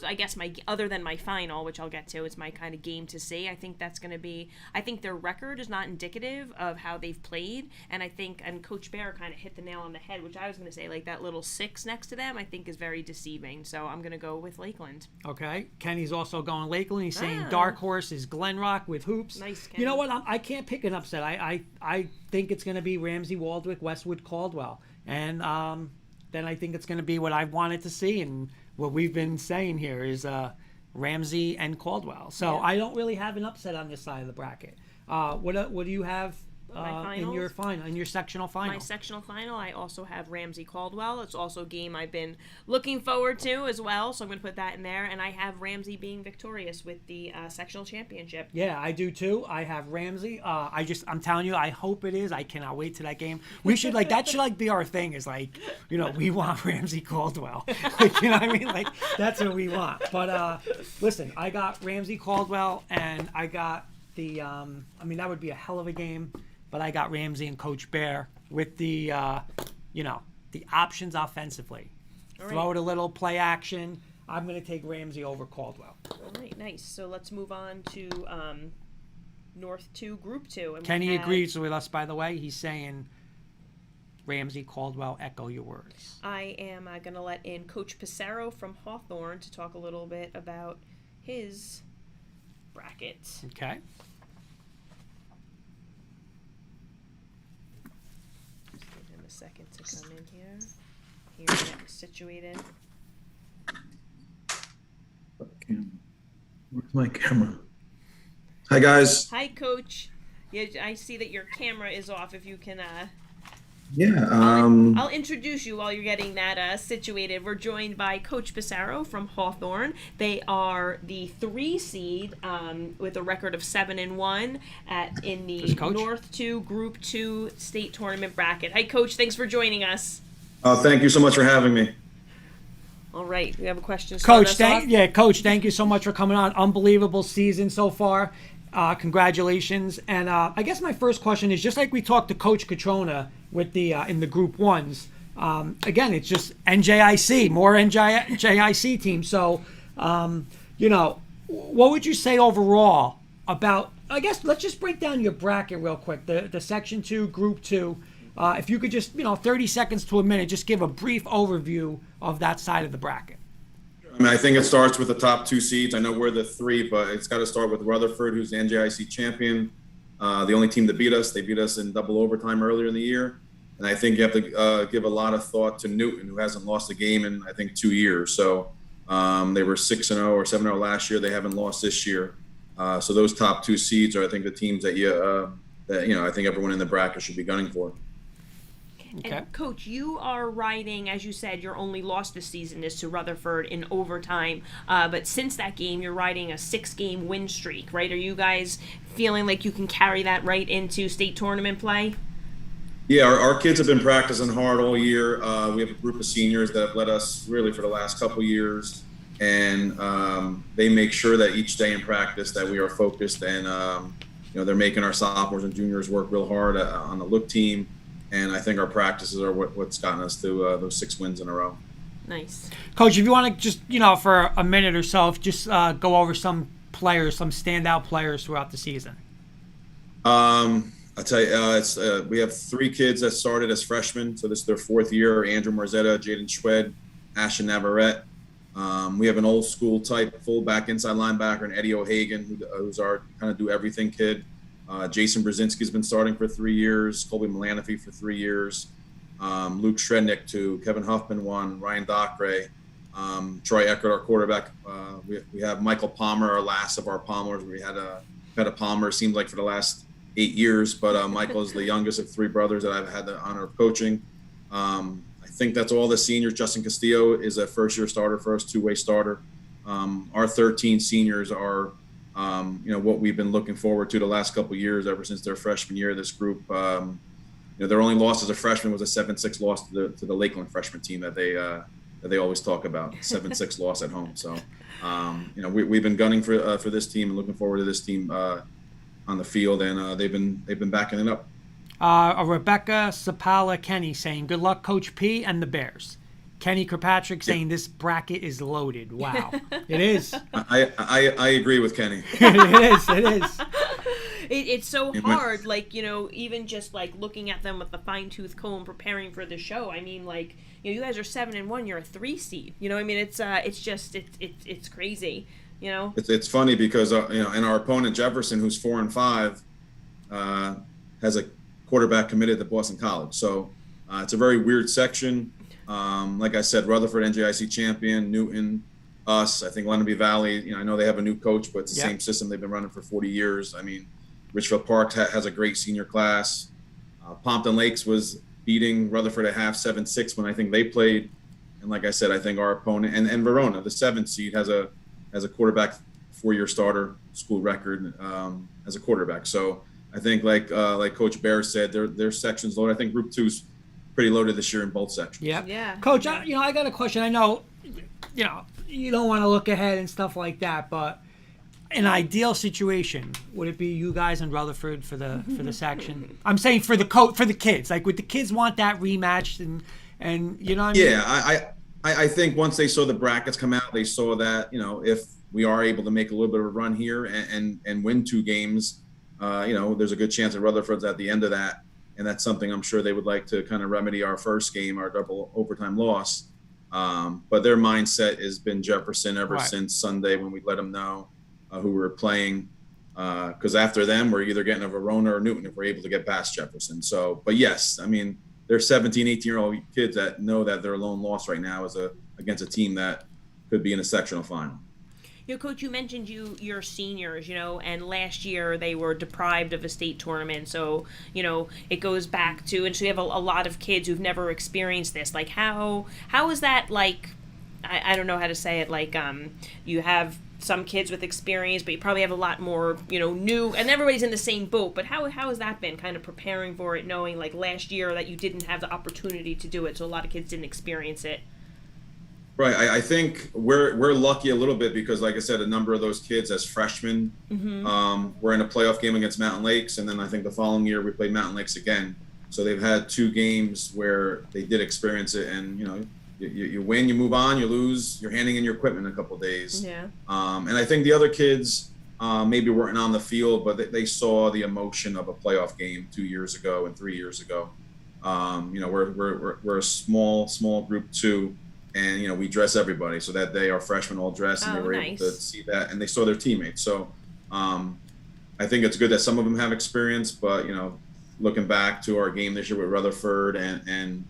I guess other than my final, which I'll get to, it's my kind of game to see. I think that's going to be, I think their record is not indicative of how they've played. And and Coach Bear kind of hit the nail on the head, which I was going to say, like that little 6 next to them, I think is very deceiving. So I'm going to go with Lakeland. Okay. Kenny's also going Lakeland. He's saying dark horse is Glen Rock with hoops. Nice, Kenny. You know what? I can't pick an upset. I think it's going to be Ramsey, Waldwick, Westwood, Caldwell. And then I think it's going to be what I wanted to see. And what we've been saying here is Ramsey and Caldwell. So I don't really have an upset on this side of the bracket. What do you have in your sectional final? My sectional final, I also have Ramsey Caldwell. It's also a game I've been looking forward to as well, so I'm going to put that in there. And I have Ramsey being victorious with the sectional championship. Yeah, I do too. I have Ramsey. I'm telling you, I hope it is. I cannot wait to that game. We should that should be our thing. Is we want Ramsey Caldwell. You know what I mean? That's what we want. But listen, I got Ramsey Caldwell, and I got the. That would be a hell of a game. But I got Ramsey and Coach Bear with the, the options offensively. Right. Throw it a little, play action. I'm going to take Ramsey over Caldwell. All right, nice. So let's move on to North 2, Group 2. And Kenny agrees with us, by the way. He's saying Ramsey, Caldwell, echo your words. I am going to let in Coach Pissarro from Hawthorne to talk a little bit about his bracket. Okay. Second to come in here and get situated. Where's my camera? Hi guys. Hi, Coach. Yeah, I see that your camera is off. If you can I'll introduce you while you're getting that situated. We're joined by Coach Pissarro from Hawthorne. They are the 3 seed with a record of 7-1 in the North 2 Group 2 State Tournament bracket. Hi, Coach. Thanks for joining us. Thank you so much for having me. All right, we have a question. Coach, Coach, thank you so much for coming on. Unbelievable season so far. Congratulations. And I guess my first question is, just like we talked to Coach Catrona with the in the Group 1s, again, it's just NJIC, more NJIC teams. So, what would you say overall about, I guess, let's just break down your bracket real quick, the Section 2, Group 2. If you could just, 30 seconds to a minute, just give a brief overview of that side of the bracket. I think it starts with the top 2 seeds. I know we're the 3, but it's got to start with Rutherford, who's the NJIC champion. The only team that beat us. They beat us in double overtime earlier in the year. And I think you have to give a lot of thought to Newton, who hasn't lost a game in, I think, 2 years. So they were 6-0 or 7-0 last year. They haven't lost this year. So those top 2 seeds are, I think, the teams that I think everyone in the bracket should be gunning for. Okay. And Coach, you are riding, as you said, your only loss this season is to Rutherford in overtime. But since that game, you're riding a 6-game win streak, right? Are you guys feeling like you can carry that right into state tournament play? Yeah, our kids have been practicing hard all year. We have a group of seniors that have led us really for the last couple years, and they make sure that each day in practice that we are focused, and they're making our sophomores and juniors work real hard on the look team, and I think our practices are what's gotten us to those 6 wins in a row. Nice. Coach, if you want to just, for a minute or so, just go over some players, some standout players throughout the season. I'll tell you, we have 3 kids that started as freshmen, so this is their 4th year: Andrew Marzetta, Jaden Schwed, Ashton Navarrete. We have an old school type fullback, inside linebacker, and Eddie O'Hagan, who's our kind of do everything kid. Jason Brzezinski's been starting for 3 years, Colby Melanophy for 3 years, Luke Shrednick 2, Kevin Huffman 1, Ryan Dockeray, Troy Eckert, our quarterback. We have Michael Palmer, our last of our Palmers. We had a Palmer, it seems like, for the last 8 years, but Michael is the youngest of 3 brothers that I've had the honor of coaching. I think that's all the seniors. Justin Castillo is a first-year starter for us, 2-way starter. Our 13 seniors are, what we've been looking forward to the last couple of years, ever since their freshman year. This group, their only loss as a freshman was a 7-6 loss to the Lakeland freshman team that they always talk about, 7-6 loss at home. So, we've been gunning for this team and looking forward to this team on the field, and they've been backing it up. Rebecca Sapala Kenny saying, "Good luck, Coach P and the Bears." Kenny Kirkpatrick saying, "This bracket is loaded." Wow, it is. I agree with Kenny. It is. It's so hard, even just looking at them with the fine-tooth comb, preparing for the show. I mean, you guys are 7-1, you're a 3 seed. It's crazy. It's funny because and our opponent Jefferson, who's 4-5, has a quarterback committed to Boston College. So it's a very weird section. Like I said, Rutherford NJIC champion, Newton, us. I think Lenape Valley. I know they have a new coach, but it's the same system they've been running for 40 years. I mean, Richfield Park has a great senior class. Pompton Lakes was beating Rutherford at half 7-6 when I think they played. And like I said, I think our opponent and Verona, the 7th seed, has a quarterback, 4-year starter, school record as a quarterback. So I think like Coach Bear said, their section's loaded. I think Group 2's pretty loaded this year in both sections. Yep. Yeah. Coach, I got a question. I know, you don't want to look ahead and stuff like that, but an ideal situation, would it be you guys and Rutherford for the section? I'm saying for the kids. Would the kids want that rematch and you know what I mean? Yeah, I think once they saw the brackets come out, they saw that, if we are able to make a little bit of a run here and win 2 games, there's a good chance that Rutherford's at the end of that. And that's something I'm sure they would like to kind of remedy our first game, our double overtime loss. But their mindset has been Jefferson ever since Sunday when we let them know who we were playing. Because after them, we're either getting a Verona or Newton if we're able to get past Jefferson. So, but yes, I mean, they're 17, 18-year-old kids that know that their lone loss right now is against a team that could be in a sectional final. Coach, you mentioned your seniors, and last year they were deprived of a state tournament. So, it goes back to, and so you have a lot of kids who've never experienced this. How is that I don't know how to say it. You have some kids with experience, but you probably have a lot more, new, and everybody's in the same boat. But how has that been, kind of preparing for it, knowing last year that you didn't have the opportunity to do it, so a lot of kids didn't experience it? Right. I think we're lucky a little bit because, like I said, a number of those kids as freshmen were in a playoff game against Mountain Lakes, and then I think the following year we played Mountain Lakes again. So they've had 2 games where they did experience it, and you win, you move on, you lose, you're handing in your equipment in a couple of days. Yeah. And I think the other kids maybe weren't on the field, but they saw the emotion of a playoff game 2 years ago and 3 years ago. We're a small group 2. And, we dress everybody. So that day, our freshmen all dressed, and they were able to see that. And they saw their teammates. So I think it's good that some of them have experience. But, looking back to our game this year with Rutherford and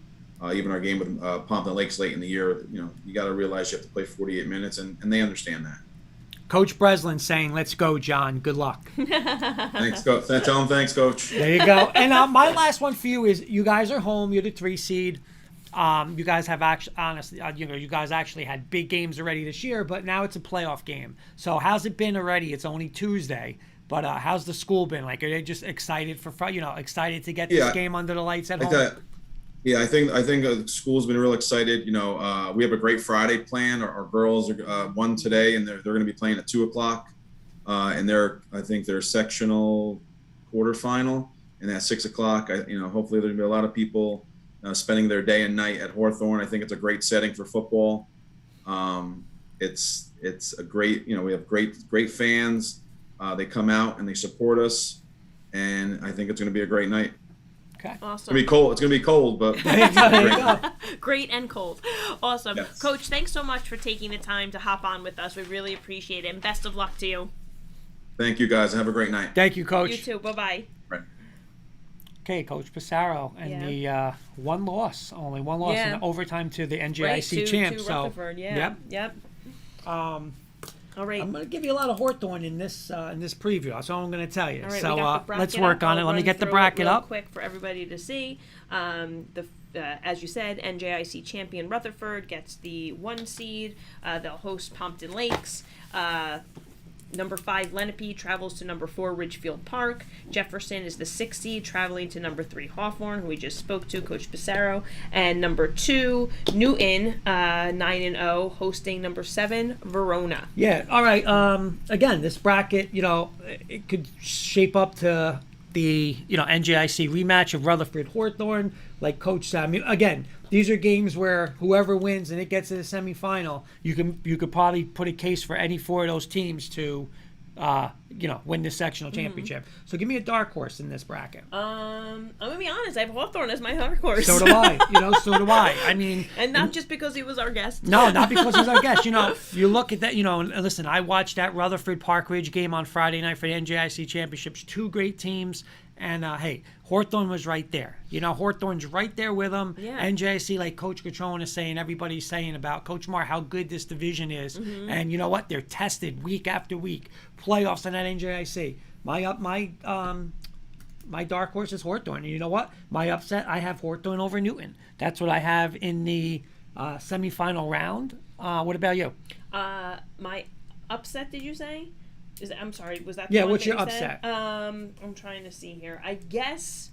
even our game with Pompton Lakes late in the year, you got to realize you have to play 48 minutes. And they understand that. Coach Breslin saying, "Let's go, John. Good luck." Thanks, Coach. Tell him thanks, Coach. There you go. And my last one for you is, you guys are home. You're the 3 seed. You guys have actually, honestly, you guys actually had big games already this year, but now it's a playoff game. So how's it been already? It's only Tuesday, But how's the school been? Like, are they just excited excited to get this game under the lights at home? Yeah, I think the school's been real excited. We have a great Friday plan. Our girls are won today, and they're going to be playing at 2:00. And I think their sectional quarterfinal, and at 6:00. Hopefully there'll be a lot of people spending their day and night at Hawthorne. I think it's a great setting for football. It's a great, we have great fans. They come out and they support us, and I think it's going to be a great night. Okay. Awesome. It's gonna be cold. It's gonna be cold, but great and cold. Awesome. Yes. Coach, thanks so much for taking the time to hop on with us. We really appreciate it, and best of luck to you. Thank you, guys. Have a great night. Thank you, Coach. You too. Bye-bye. Right. Okay, Coach Pissarro, and the only one loss in overtime to the NJIC champs. To Rutherford. Yep. All right. I'm going to give you a lot of Hawthorne in this preview. That's all I'm going to tell you. All right, so let's work on it. Let me get the bracket up quick for everybody to see. As you said, NJIC champion Rutherford gets the 1 seed. They'll host Pompton Lakes. Number 5, Lenape travels to number 4, Ridgefield Park. Jefferson is the 6th seed, traveling to number 3, Hawthorne, who we just spoke to, Coach Pissarro. And number 2, Newton, 9-0, hosting number 7, Verona. Yeah, all right. Again, this bracket, it could shape up to the, NJIC rematch of Rutherford Hawthorne, like Coach said. I mean, again, these are games where whoever wins and it gets to the semifinal, you could probably put a case for any 4 of those teams to, win the sectional championship. So give me a dark horse in this bracket. I'm gonna be honest. I have Hawthorne as my dark horse. So do I. So do I. I mean, and not just because he was our guest. No, not because he was our guest. You look at that. And listen, I watched that Rutherford Park Ridge game on Friday night for the NJIC championships. 2 great teams. And, hey, Hawthorne was right there. Hawthorne's right there with them. Yeah. NJIC, like Coach Catrone is saying, everybody's saying about Coach Marr, how good this division is. And you know what? They're tested week after week. Playoffs in that NJIC. My dark horse is Hawthorne. And you know what? My upset, I have Hawthorne over Newton. That's what I have in the semifinal round. What about you? My upset, did you say? I'm sorry, was that the yeah, one what's that your you upset? Said? I'm trying to see here. I guess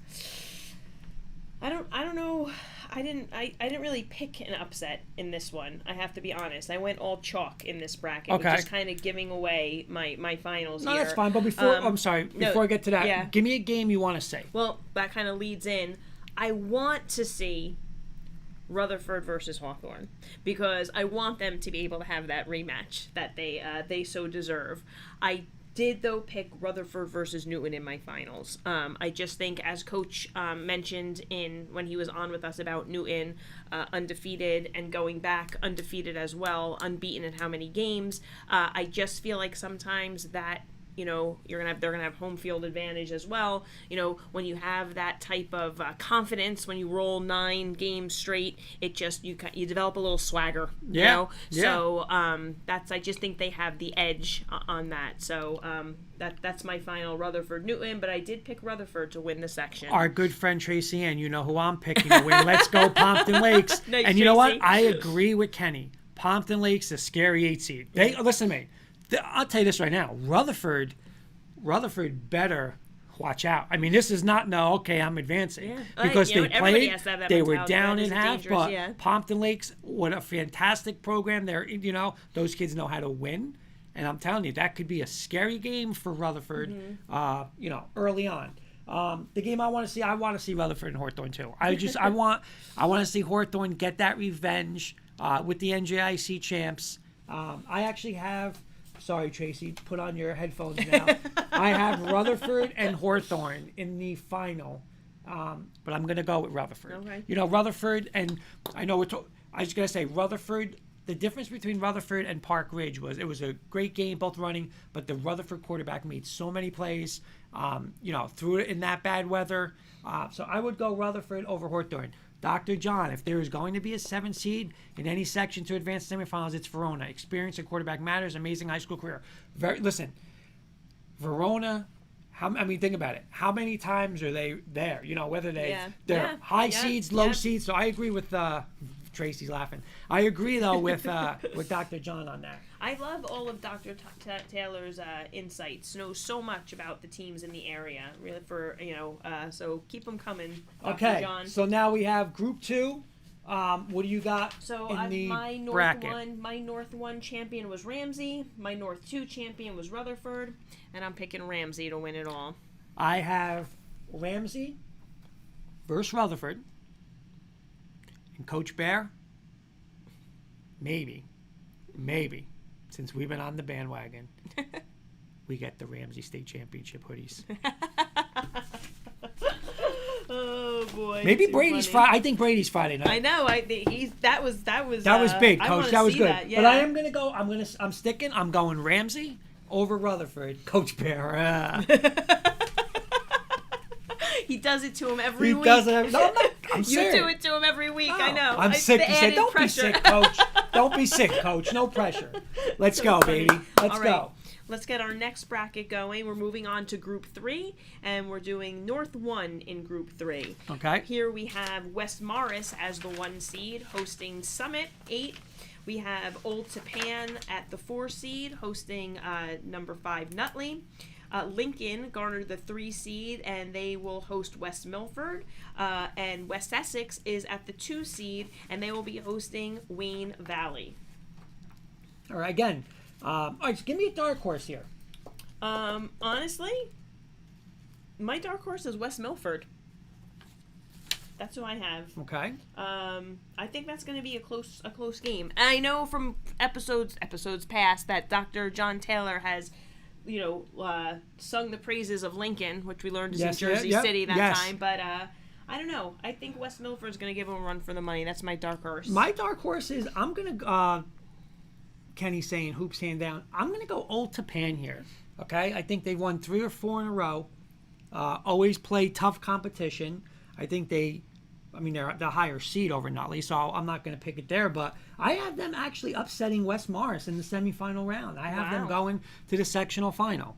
I don't know. I didn't really pick an upset in this one. I have to be honest. I went all chalk in this bracket, okay. Which is kind of giving away my finals no, here. That's fine. But before I get to that, give me a game you want to say. Well, that kind of leads in. I want to see Rutherford versus Hawthorne because I want them to be able to have that rematch that they so deserve. I did though pick Rutherford versus Newton in my finals. I just think, as Coach mentioned when he was on with us about Newton, undefeated and going back undefeated as well, unbeaten in how many games. I just feel like sometimes that. They're gonna have home field advantage as well. When you have that type of confidence, when you roll 9 games straight, it just you develop a little swagger. Yeah. So I just think they have the edge on that. So that's my final Rutherford Newton, but I did pick Rutherford to win the section. Our good friend Tracy Ann, you know who I'm picking to win. Let's go Pompton Lakes. Nice, and you know what? Tracy. I agree with Kenny. Pompton Lakes, a scary 8 seed. Listen to me. I'll tell you this right now. Rutherford better watch out. I mean, this is not I'm advancing because they played. They were down in half, but Pompton Lakes, what a fantastic program. Those kids know how to win, and I'm telling you, that could be a scary game for Rutherford. Early on. The game I want to see Rutherford and Hawthorne too. I want to see Hawthorne get that revenge with the NJIC champs. I actually have. Sorry, Tracy, put on your headphones now. I have Rutherford and Hawthorne in the final, but I'm going to go with Rutherford. Okay. Rutherford, and I know I was going to say Rutherford, the difference between Rutherford and Park Ridge was it was a great game, both running, but the Rutherford quarterback made so many plays, threw it in that bad weather. So I would go Rutherford over Hawthorne. Dr. John, if there is going to be a 7 seed in any section to advance semifinals, it's Verona. Experience at quarterback matters. Amazing high school career. Verona. Think about it. How many times are they there? Whether they're high seeds, low seeds. So I agree with Tracy's laughing. I agree though with Dr. John on that. I love all of Dr. Taylor's insights. Knows so much about the teams in the area. Really, so keep them coming, Dr. Okay. John. So now we have Group 2. What do you got So in the my North bracket? my North 1 champion was Ramsey. My North 2 champion was Rutherford, and I'm picking Ramsey to win it all. I have Ramsey versus Rutherford. And Coach Bear, maybe, since we've been on the bandwagon, we get the Ramsey State Championship hoodies. Oh boy! Maybe Brady's Friday. I think Brady's Friday night. I know. that was That was big, Coach. That was good. Yeah. But I am gonna go. I'm going Ramsey over Rutherford. Coach Bear. He does it to him every week. He does it. No, I'm You serious. do it to him every week. I know. I'm It's sick. the He said, added "Don't pressure. be sick, Coach. Don't be sick, Coach. No pressure. Let's go, baby. Let's All right. go." Let's get our next bracket going. We're moving on to Group 3, and we're doing North 1 in Group 3. Okay. Here we have West Morris as the 1 seed, hosting Summit, 8. We have Old Tappan at the 4 seed, hosting number 5 Nutley. Lincoln garnered the 3 seed, and they will host West Milford. And West Essex is at the 2 seed, and they will be hosting Wayne Valley. All right. Again. All right. Give me a dark horse here. Honestly, my dark horse is West Milford. That's who I have. Okay. I think that's going to be a close game. And I know from episodes past that Dr. John Taylor has, sung the praises of Lincoln, which we learned is in Jersey City that time. But I don't know. I think West Milford's going to give him a run for the money. That's my dark horse. My dark horse is I'm gonna. Kenny's saying hoops hand down. I'm gonna go Old Tappan here. Okay. I think they won 3 or 4 in a row. Always play tough competition. I think they're the higher seed over Nutley, so I'm not going to pick it there. But I have them actually upsetting West Morris in the semifinal round. I have them going to the sectional final.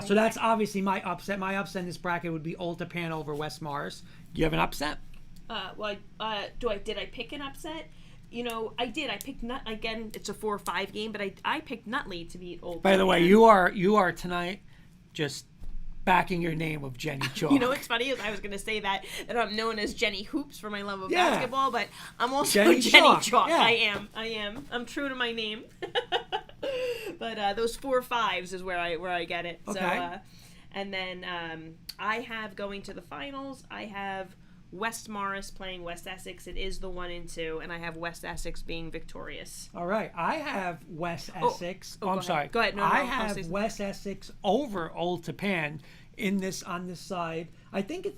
So that's obviously my upset. My upset in this bracket would be Old Tappan over West Morris. Do you have an upset? Did I pick an upset? I did. I picked again. It's a 4-5 game, but I picked Nutley to beat Old. By the way, you are tonight just backing your name of Jenny Chalk. What's funny is I was going to say that I'm known as Jenny Hoops for my love of basketball, but I'm also Jenny Chalk. Yeah. I am. I'm true to my name. But those 4-5s is where I get it. Okay. So, and then I have going to the finals. I have West Morris playing West Essex. It is the 1 and 2, and I have West Essex being victorious. All right, I have West Essex. I'm sorry. Go ahead. No, I have West Essex over Old Tappan on this side. I think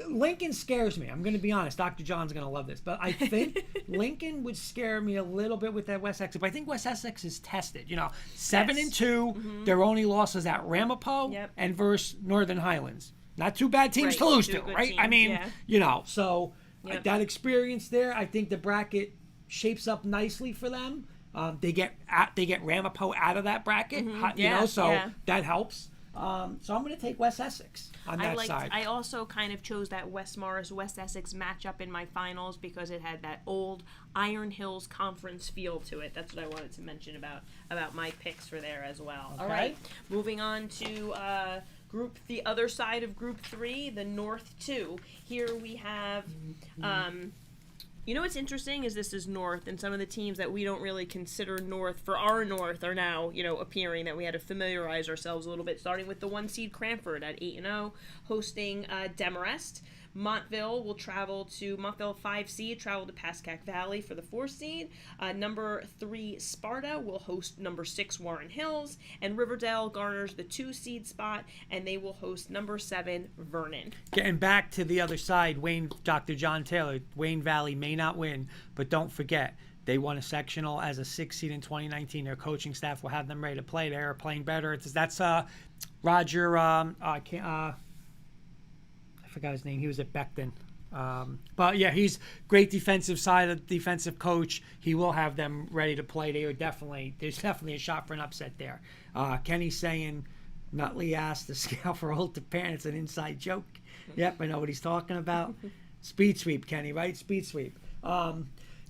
Lincoln scares me. I'm going to be honest. Dr. John's going to love this, but I think Lincoln would scare me a little bit with that West Essex. But I think West Essex is tested. 7 and 2. Mm-hmm. Their only losses at Ramapo and versus Northern Highlands. Not too bad teams to lose to, right? Teams, I mean, so that experience there, I think the bracket shapes up nicely for them. They get Ramapo out of that bracket, that helps. So I'm going to take West Essex on that side. I also kind of chose that West Morris West Essex matchup in my finals because it had that old Iron Hills Conference feel to it. That's what I wanted to mention about my picks for there as well. Okay. All right, moving on to the other side of Group 3, the North 2. Here we have. What's interesting is this is North, and some of the teams that we don't really consider North for our North are now, appearing that we had to familiarize ourselves a little bit, starting with the 1 seed Cranford at 8-0, hosting Demarest. Montville 5 seed, travel to Pascack Valley for the 4 seed. Number 3 Sparta will host number 6 Warren Hills, and Riverdale garners the 2 seed spot, and they will host number 7 Vernon. Getting back to the other side, Dr. John Taylor, Wayne Valley may not win, but don't forget, they won a sectional as a 6 seed in 2019. Their coaching staff will have them ready to play. They're playing better. That's Roger. I forgot his name. He was at Beckton. But yeah, he's great defensive coach. He will have them ready to play. There's definitely a shot for an upset there. Kenny's saying Nutley asked the scout for Old Tappan. It's an inside joke. Yep, I know what he's talking about. Speed sweep, Kenny, right? Speed sweep.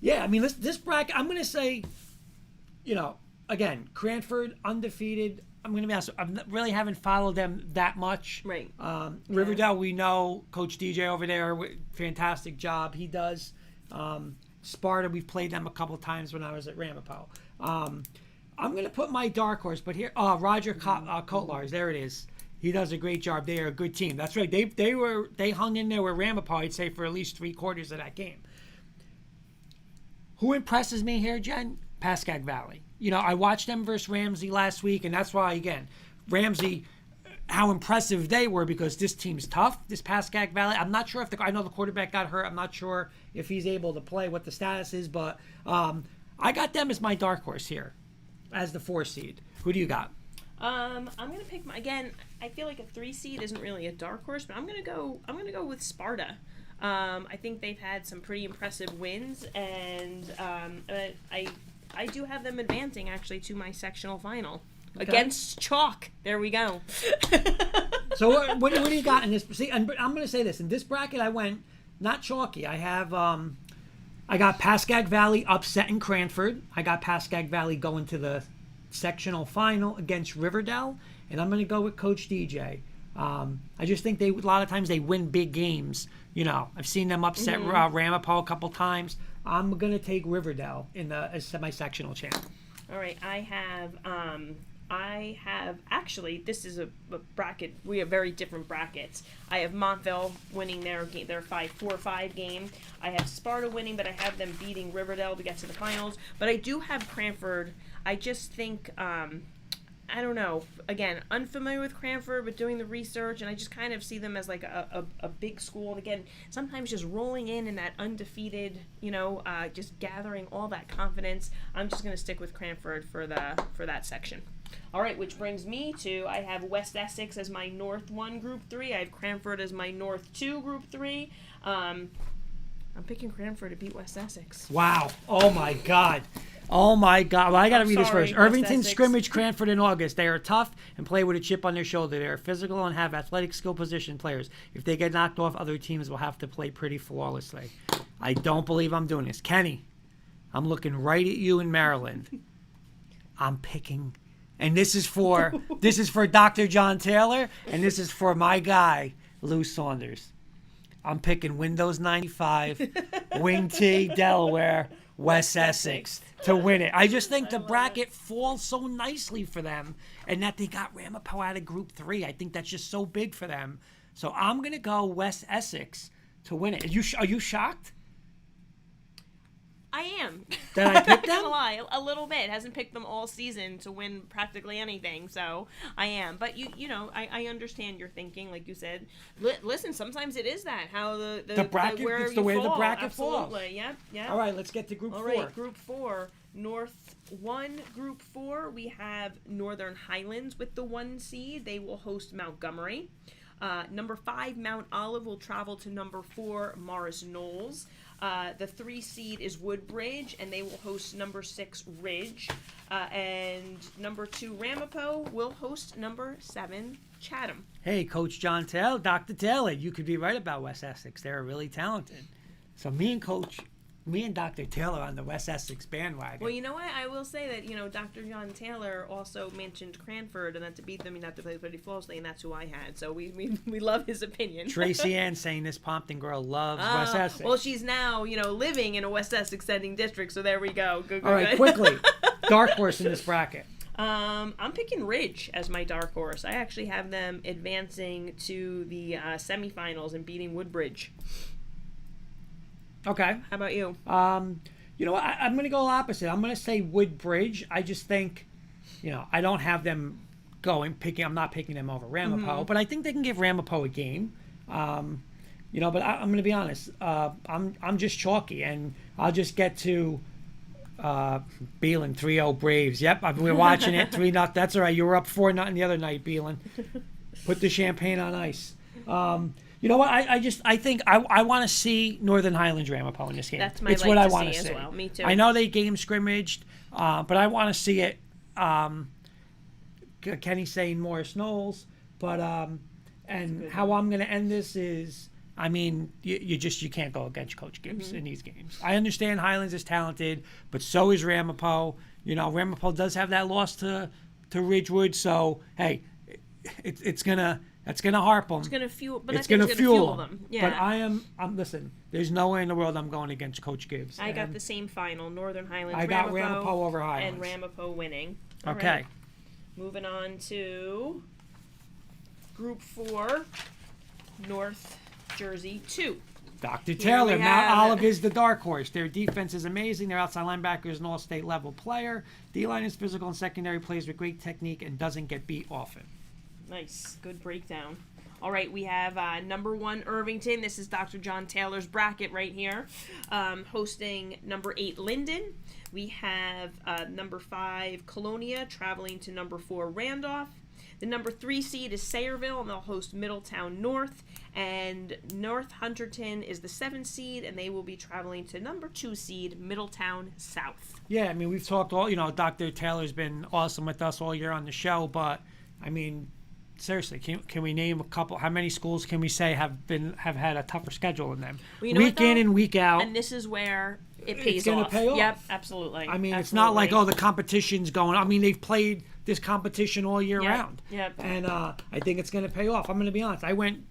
Yeah, I mean, this bracket, I'm going to say, again, Cranford, undefeated. I'm going to be honest, really haven't followed them that much. Right. Riverdale, we know Coach DJ over there, fantastic job he does. Sparta, we've played them a couple times when I was at Ramapo. I'm going to put my dark horse, but here, Roger Kotlars, there it is. He does a great job. They are a good team. That's right. They hung in there with Ramapo, I'd say, for at least 3/4 of that game. Who impresses me here, Jen? Pascack Valley. I watched them versus Ramsey last week, and that's why, again, Ramsey, how impressive they were, because this team's tough, this Pascack Valley. I'm not sure if I know the quarterback got hurt. I'm not sure if he's able to play, what the status is, but I got them as my dark horse here, as the 4 seed. Who do you got? I'm gonna pick again. I feel like a 3 seed isn't really a dark horse, but I'm gonna go with Sparta. I think they've had some pretty impressive wins, and I do have them advancing actually to my sectional final against Chalk. There we go. So what do you got in this? See, and I'm going to say this. In this bracket, I went not chalky. I have I got Pascack Valley upsetting Cranford. I got Pascack Valley going to the sectional final against Riverdale, and I'm going to go with Coach DJ. I just think a lot of times they win big games. I've seen them upset Ramapo a couple times. I'm going to take Riverdale as semi-sectional champ. All right, I have actually, this is a bracket. We have very different brackets. I have Montville winning their 4-5 game. I have Sparta winning, but I have them beating Riverdale to get to the finals. But I do have Cranford. I just think, I don't know. Again, unfamiliar with Cranford, but doing the research, and I just kind of see them as like a big school. And again, sometimes just rolling in that undefeated, just gathering all that confidence. I'm just going to stick with Cranford for that section. All right, which brings me to, I have West Essex as my North 1 Group 3. I have Cranford as my North 2 Group 3. I'm picking Cranford to beat West Essex. Wow. Oh, my God. Well, I got to read this first. Irvington scrimmage Cranford in August. They are tough and play with a chip on their shoulder. They are physical and have athletic skill position players. If they get knocked off, other teams will have to play pretty flawlessly. I don't believe I'm doing this. Kenny, I'm looking right at you in Maryland. I'm picking, and this is for Dr. John Taylor, and this is for my guy, Lou Saunders. I'm picking Windows 95, Wing T, Delaware, West Essex to win it. I just think the bracket falls so nicely for them, and that they got Ramapo out of Group 3. I think that's just so big for them. So I'm going to go West Essex to win it. Are you shocked I am. that I picked I'm not them? gonna lie, a little bit. Hasn't picked them all season to win practically anything, so I am. But I understand your thinking, like you said. Listen, sometimes it is that how the bracket. where It's you the way fall. the bracket Absolutely. falls. Yep. All right, let's get to Group 4. All right, Group 4. North 1 Group 4, we have Northern Highlands with the 1 seed. They will host Montgomery. Number 5, Mount Olive will travel to number 4, Morris Knowles. The 3 seed is Woodbridge, and they will host number 6, Ridge. And number 2, Ramapo will host number 7, Chatham. Hey, Coach John Taylor, Dr. Taylor, you could be right about West Essex. They're really talented. So me and Dr. Taylor on the West Essex bandwagon. Well, you know what? I will say that, Dr. John Taylor also mentioned Cranford, and that to beat them, you'd have to play pretty flawlessly, and that's who I had. So we love his opinion. Tracy Ann saying this Pompton girl loves West Essex. Well, she's now, living in a West Essex sending district, so there we go. Good. All right, quickly. Dark horse in this bracket. I'm picking Ridge as my dark horse. I actually have them advancing to the semifinals and beating Woodbridge. Okay. How about you? You know what? I'm going to go opposite. I'm going to say Woodbridge. I just think, I don't have them I'm not picking them over Ramapo, but I think they can give Ramapo a game. But I'm going to be honest. I'm just chalky, and I'll just get to Beelan 3-0 Braves. Yep, we're watching it 3-0. That's all right. You were up 4-0 the other night, Beelan. Put the champagne on ice. You know what? I think I want to see Northern Highlands Ramapo in this game. That's my it's like what to I want to see see. as well. Me too. I know they game scrimmaged, but I want to see it. Kenny's saying Morris Knowles, but and how I'm going to end this is I mean, you can't go against Coach Gibbs in these games. I understand Highlands is talented, but so is Ramapo. You know, Ramapo does have that loss to Ridgewood, so hey, it's gonna harp them. It's gonna fuel, but It's I think gonna it's gonna fuel them. them. Yeah. But I'm listen. There's no way in the world I'm going against Coach Gibbs. I got the same final: Northern Highlands. I got Ramapo over Highlands. and Ramapo winning. All Okay. right. Moving on to Group 4, North Jersey 2. Dr. Taylor, we Mount have Olive it. is the dark horse. Their defense is amazing. Their outside linebacker is an all-state level player. D-line is physical and secondary, plays with great technique and doesn't get beat often. Nice. Good breakdown. All right, we have number 1 Irvington. This is Dr. John Taylor's bracket right here. Hosting number 8 Linden. We have number 5 Colonia traveling to number 4 Randolph. The number 3 seed is Sayreville, and they'll host Middletown North. And North Hunterton is the 7th seed, and they will be traveling to number 2 seed Middletown South. Yeah, I mean, we've talked all, you know, Dr. Taylor's been awesome with us all year on the show, but, I mean, seriously, can we name a couple? How many schools can we say have had a tougher schedule than them? Well, you know week what, though? in and week out. And this is where it pays It's gonna off. pay off. Yep, absolutely. I mean, it's not like, oh, the competition's going. I mean, they've played this competition all year round. Yep. And I think it's going to pay off. I'm going to be honest. I went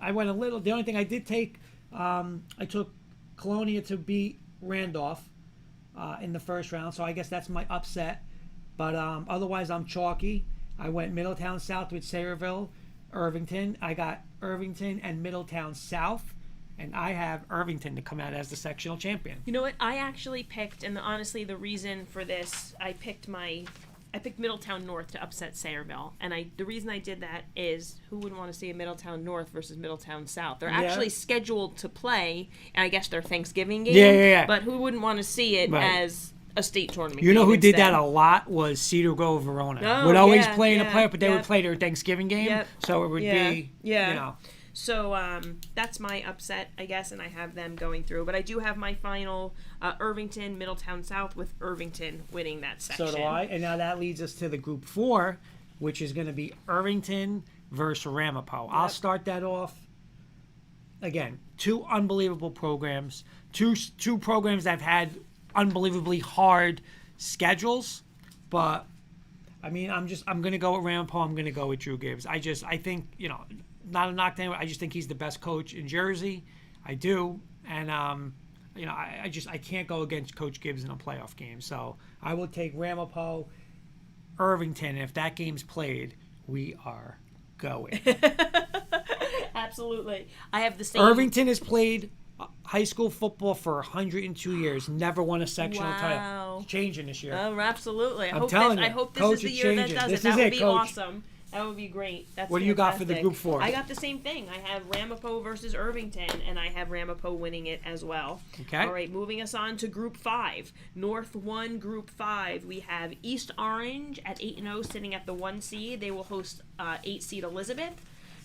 a little. The only thing I did take, I took Colonia to beat Randolph in the first round. So I guess that's my upset. But otherwise, I'm chalky. I went Middletown South with Sayreville, Irvington. I got Irvington and Middletown South. And I have Irvington to come out as the sectional champion. You know what? I actually picked, and honestly, the reason for this, I picked Middletown North to upset Sayreville, and the reason I did that is who wouldn't want to see a Middletown North versus Middletown South? They're actually scheduled to play, and I guess their Thanksgiving game. Yeah. But who wouldn't want to see it Right. as a state tournament? You know game who did instead? that a lot was Cedar Grove Verona. Oh, would always yeah, play in a yeah, playoff, but they would yep. play their Thanksgiving game. Yep. So it would be, Yeah. you know. So that's my upset, I guess, and I have them going through. But I do have my final Irvington, Middletown South, with Irvington winning that section. So do I. And now that leads us to the Group 4, which is going to be Irvington versus Ramapo. I'll start that off. Again, 2 unbelievable programs. Two programs that have had unbelievably hard schedules. But, I mean, I'm going to go with Ramapo. I'm going to go with Drew Gibbs. I think, you know, not a knock down. I just think he's the best coach in Jersey. I do. And, you know, I can't go against Coach Gibbs in a playoff game. So I will take Ramapo, Irvington. If that game's played, we are going. Absolutely. I have the same. Irvington has played high school football for 102 years. Never won a sectional title. It's changing this year. Oh, absolutely. I'm telling you, I hope this Coach, is the it's year that changing. does This it. That is would it, be Coach. awesome. That would be great. That's What do you got for the fantastic. Group 4? I got the same thing. I have Ramapo versus Irvington, and I have Ramapo winning it as well. Okay. All right, moving us on to Group 5. North 1, Group 5. We have East Orange at 8-0 sitting at the 1 seed. They will host 8 seed Elizabeth.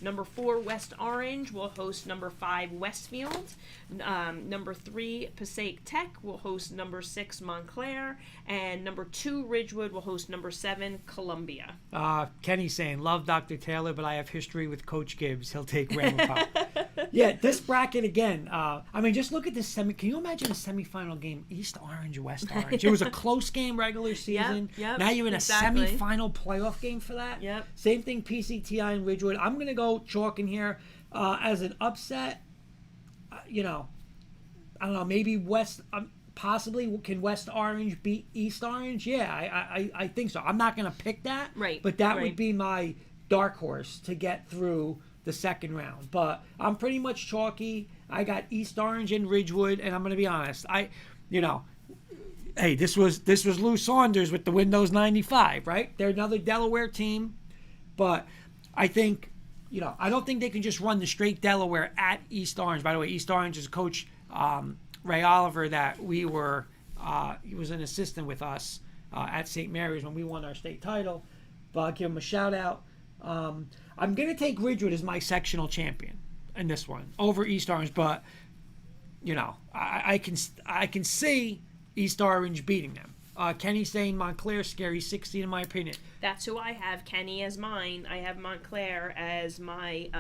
Number 4, West Orange will host number 5, Westfield. Number 3, Passaic Tech will host number 6, Montclair. And number 2, Ridgewood will host number 7, Columbia. Kenny's saying, love Dr. Taylor, but I have history with Coach Gibbs. He'll take Ramapo. Yeah, this bracket again. I mean, just look at this semi. Can you imagine a semifinal game? East Orange, West Orange. It was a close game regular season. Yep, now you're in exactly. a semifinal playoff game for that. Yep. Same thing, PCTI and Ridgewood. I'm gonna go chalk in here as an upset. You know, I don't know. Maybe West. Possibly can West Orange beat East Orange? Yeah, I think so. I'm not gonna pick that. Right. But that right. would be my dark horse to get through the second round. But I'm pretty much chalky. I got East Orange and Ridgewood, and I'm gonna be honest. Hey, this was Lou Saunders with the Windows 95, right? They're another Delaware team, but I think, you know, I don't think they can just run the straight Delaware at East Orange. By the way, East Orange is Coach Ray Oliver that we were. He was an assistant with us at St. Mary's when we won our state title. But I'll give him a shout out. I'm going to take Ridgewood as my sectional champion in this one over East Orange, but, you know, I can see East Orange beating them. Kenny saying Montclair scary 16 in my opinion. That's who I have. Kenny as mine. I have Montclair as my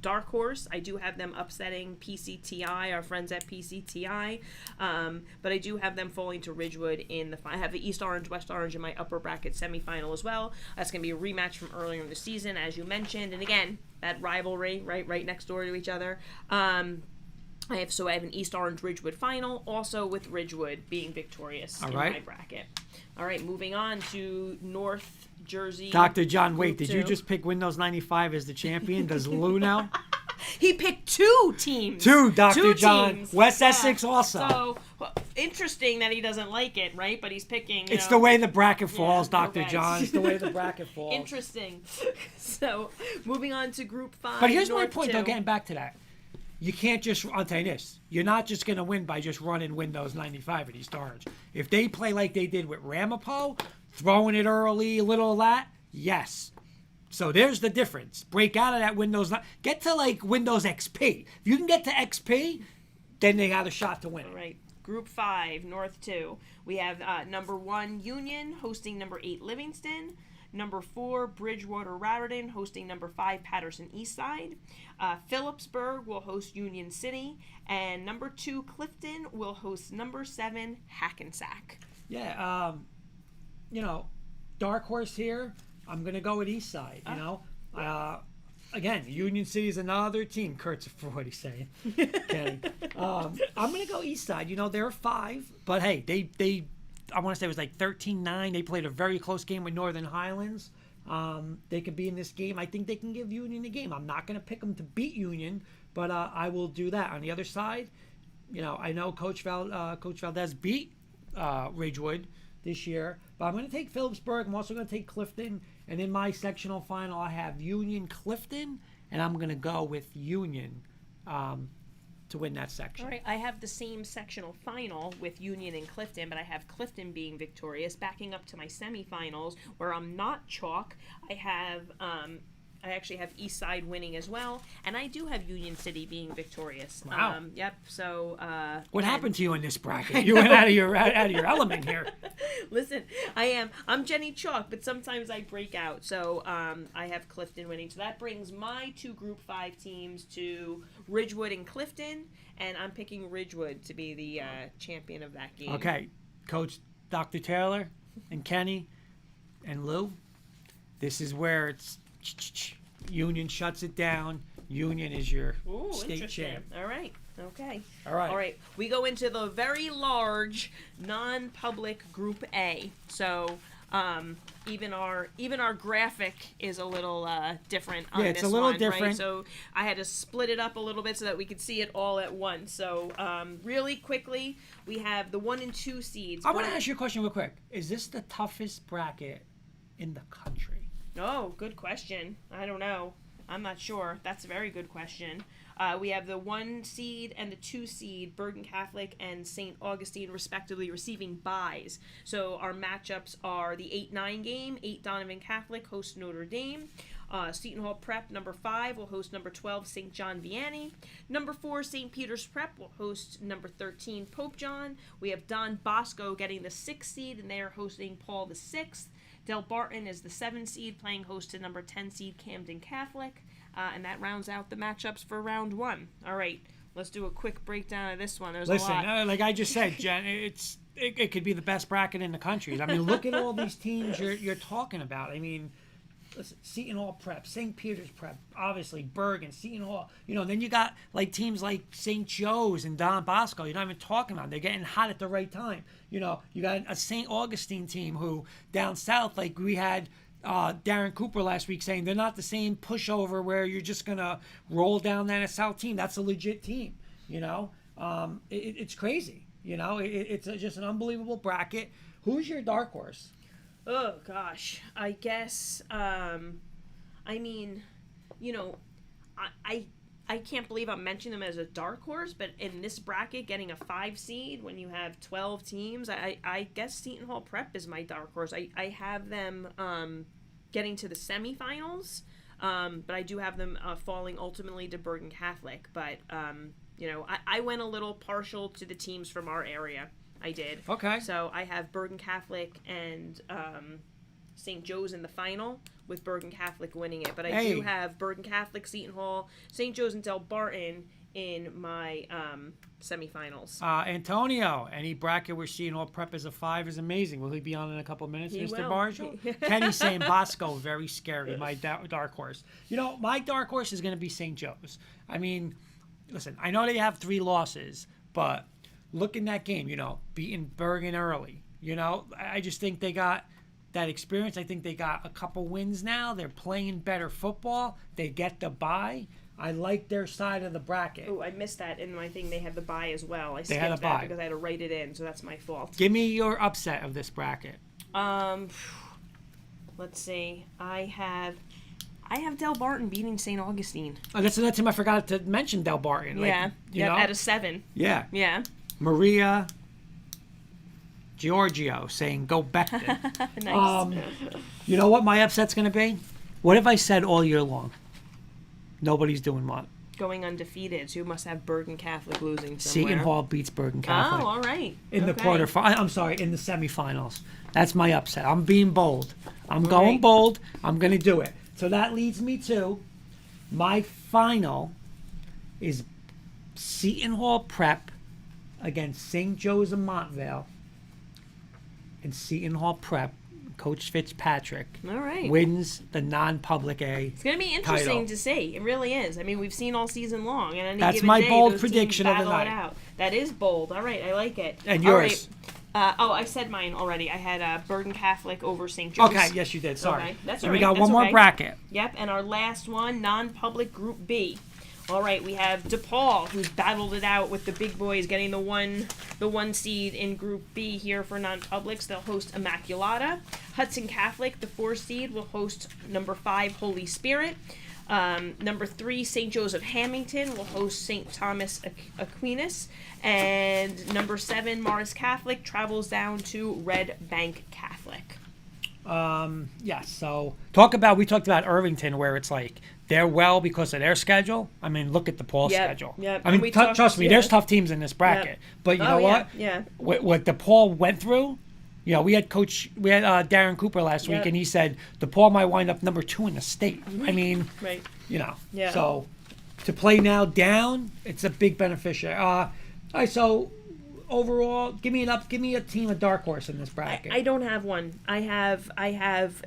dark horse. I do have them upsetting PCTI, our friends at PCTI, but I do have them falling to Ridgewood in the I have the East Orange, West Orange in my upper bracket semifinal as well. That's going to be a rematch from earlier in the season, as you mentioned, and again, that rivalry right next door to each other. I have an East Orange Ridgewood final, also with Ridgewood being victorious in my bracket. All right, moving on to North Jersey. Dr. John, wait, Group did you 2. just pick Windows 95 as the champion? Does Lou know? He picked 2 teams. Two, Dr. John. Teams. West Essex also. So, interesting that he doesn't like it, right? But he's picking. It's the way the bracket falls, Dr. okay. John. It's the way the bracket falls. Interesting. So, moving on to Group 5. But here's my North point, 2. though, getting back to that. You can't just, I'll tell you this, you're not just going to win by just running Windows 95 at East Orange. If they play like they did with Ramapo, throwing it early, a little of that, yes. So there's the difference. Break out of that Windows, get to like Windows XP. If you can get to XP, then they got a shot to win. All right. Group 5, North 2. We have number 1, Union, hosting number 8, Livingston. Number 4, Bridgewater Raritan, hosting number 5, Patterson Eastside. Phillipsburg will host Union City. And number 2, Clifton, will host number 7, Hackensack. Yeah, dark horse here, I'm going to go with Eastside, Again, Union City is another team. Kurt's for what he's saying. Okay. I'm going to go Eastside. They're 5, but hey, they I want to say it was like 13-9. They played a very close game with Northern Highlands. They could be in this game. I think they can give Union a game. I'm not going to pick them to beat Union, but I will do that. On the other side, I know Coach Valdez beat Ridgewood this year, but I'm going to take Phillipsburg. I'm also going to take Clifton. And in my sectional final, I have Union Clifton, and I'm going to go with Union to win that section. All right, I have the same sectional final with Union and Clifton, but I have Clifton being victorious. Backing up to my semifinals, where I'm not chalk, I actually have Eastside winning as well, and I do have Union City being victorious. Wow. Yep. So. What happened to you in this bracket? You went out of your element here. Listen, I'm Jenny Chalk, but sometimes I break out. So I have Clifton winning. So that brings my 2 Group 5 teams to Ridgewood and Clifton, and I'm picking Ridgewood to be the champion of that game. Okay, Coach Dr. Taylor and Kenny and Lou, this is where it's Union shuts it down. Union is your state champ. All right. Okay. All right. All right. We go into the very large non-public Group A. So even our graphic is a little different on this it's a little one, different. Right? So I had to split it up a little bit so that we could see it all at once. So really quickly, we have the 1 and 2 seeds. I want to ask you a question real quick. Is this the toughest bracket in the country? Oh, good question. I don't know. I'm not sure. That's a very good question. We have the 1 seed and the 2 seed, Bergen Catholic and St. Augustine, respectively, receiving byes. So our matchups are the 8-9 game. 8 Donovan Catholic hosts Notre Dame. Seton Hall Prep, number 5, will host number 12, St. John Vianney. Number 4, St. Peter's Prep will host number 13, Pope John. We have Don Bosco getting the 6th seed, and they are hosting Paul the 6th. Del Barton is the 7 seed, playing host to number 10 seed Camden Catholic, and that rounds out the matchups for round 1. All right, let's do a quick breakdown of this one. There's a lot. Like I just said, Jen, it could be the best bracket in the country. I mean, look at all these teams you're talking about. I mean, listen, Seton Hall Prep, St. Peter's Prep, obviously Bergen, Seton Hall. Then you got like teams like St. Joe's and Don Bosco. You're not even talking about. They're getting hot at the right time. You got a St. Augustine team who down south, like we had Darren Cooper last week saying they're not the same pushover where you're just gonna roll down that south team. That's a legit team. It's crazy. It's just an unbelievable bracket. Who's your dark horse? Oh gosh, I guess. I can't believe I'm mentioning them as a dark horse, but in this bracket, getting a 5 seed when you have 12 teams, I guess Seton Hall Prep is my dark horse. I have them getting to the semifinals, but I do have them falling ultimately to Bergen Catholic. But I went a little partial to the teams from our area. I did. Okay. So I have Bergen Catholic and St. Joe's in the final, with Bergen Catholic winning it. But I do have Bergen Catholic, Seton Hall, St. Joe's, and Del Barton in my semifinals. Antonio, any bracket where Seton Hall Prep is a 5 is amazing. Will he be on in a couple of minutes, He Mr. will. Marshall? Kenny's saying Bosco, very scary, my dark horse. You know, my dark horse is going to be St. Joe's. I mean, listen, I know they have 3 losses, but look in that game, you know, beating Bergen early. You know, I just think they got that experience. I think they got a couple wins now. They're playing better football. They get the bye. I like their side of the bracket. Oh, I missed that in my thing. They had the bye as well. I skipped had a that bye. because I had to write it in, so that's my fault. Give me your upset of this bracket. Let's see. I have Del Barton beating St. Augustine. Oh, that's another team I forgot to mention, Del Barton. Like, Yeah. you know? At a 7. Yeah. Yeah. Maria Giorgio saying, go Becton. Nice. You know what my upset's going to be? What have I said all year long? Nobody's doing what? Going undefeated. So you must have Bergen Catholic losing somewhere. Seton Hall beats Bergen Catholic. Oh, all right. In the Okay. I'm sorry, in the semifinals. That's my upset. I'm being bold. I'm going right. bold. I'm going to do it. So that leads me to my final is Seton Hall Prep against St. Joe's of Montvale. And Seton Hall Prep, Coach Fitzpatrick, All right. wins the non-public A. It's going to be interesting title. to see. It really is. I mean, we've seen all season long. And any That's given my day, bold those teams prediction of the battle it night. out. That is bold. All right. I like it. And All yours? right. I said mine already. I had Bergen Catholic over St. Joe's. Okay, yes, you did. Sorry. Okay, that's and all we right, got that's one more okay. bracket. Yep, and our last one, non-public Group B. All right, we have DePaul, who's battled it out with the big boys, getting the one seed in Group B here for non-publics. They'll host Immaculata. Hudson Catholic, the 4 seed, will host number 5 Holy Spirit. Number 3 St. Joseph Hamilton will host St. Thomas Aquinas, and number 7 Morris Catholic travels down to Red Bank Catholic. Yes. So we talked about Irvington, where it's like they're well because of their schedule. I mean, look at the DePaul schedule. Yep. I And mean, we talked- trust me, yeah. there's tough teams in this bracket. Yep. But you Oh, know yeah, what? yeah. What DePaul went through. You know, we had Darren Cooper last week, Yep. and he said DePaul might wind up number 2 in the state. I mean, Right. you know. Yeah. So to play now down, it's a big beneficiary. All right. So overall, give me a team of dark horse in this bracket. I don't have one. I have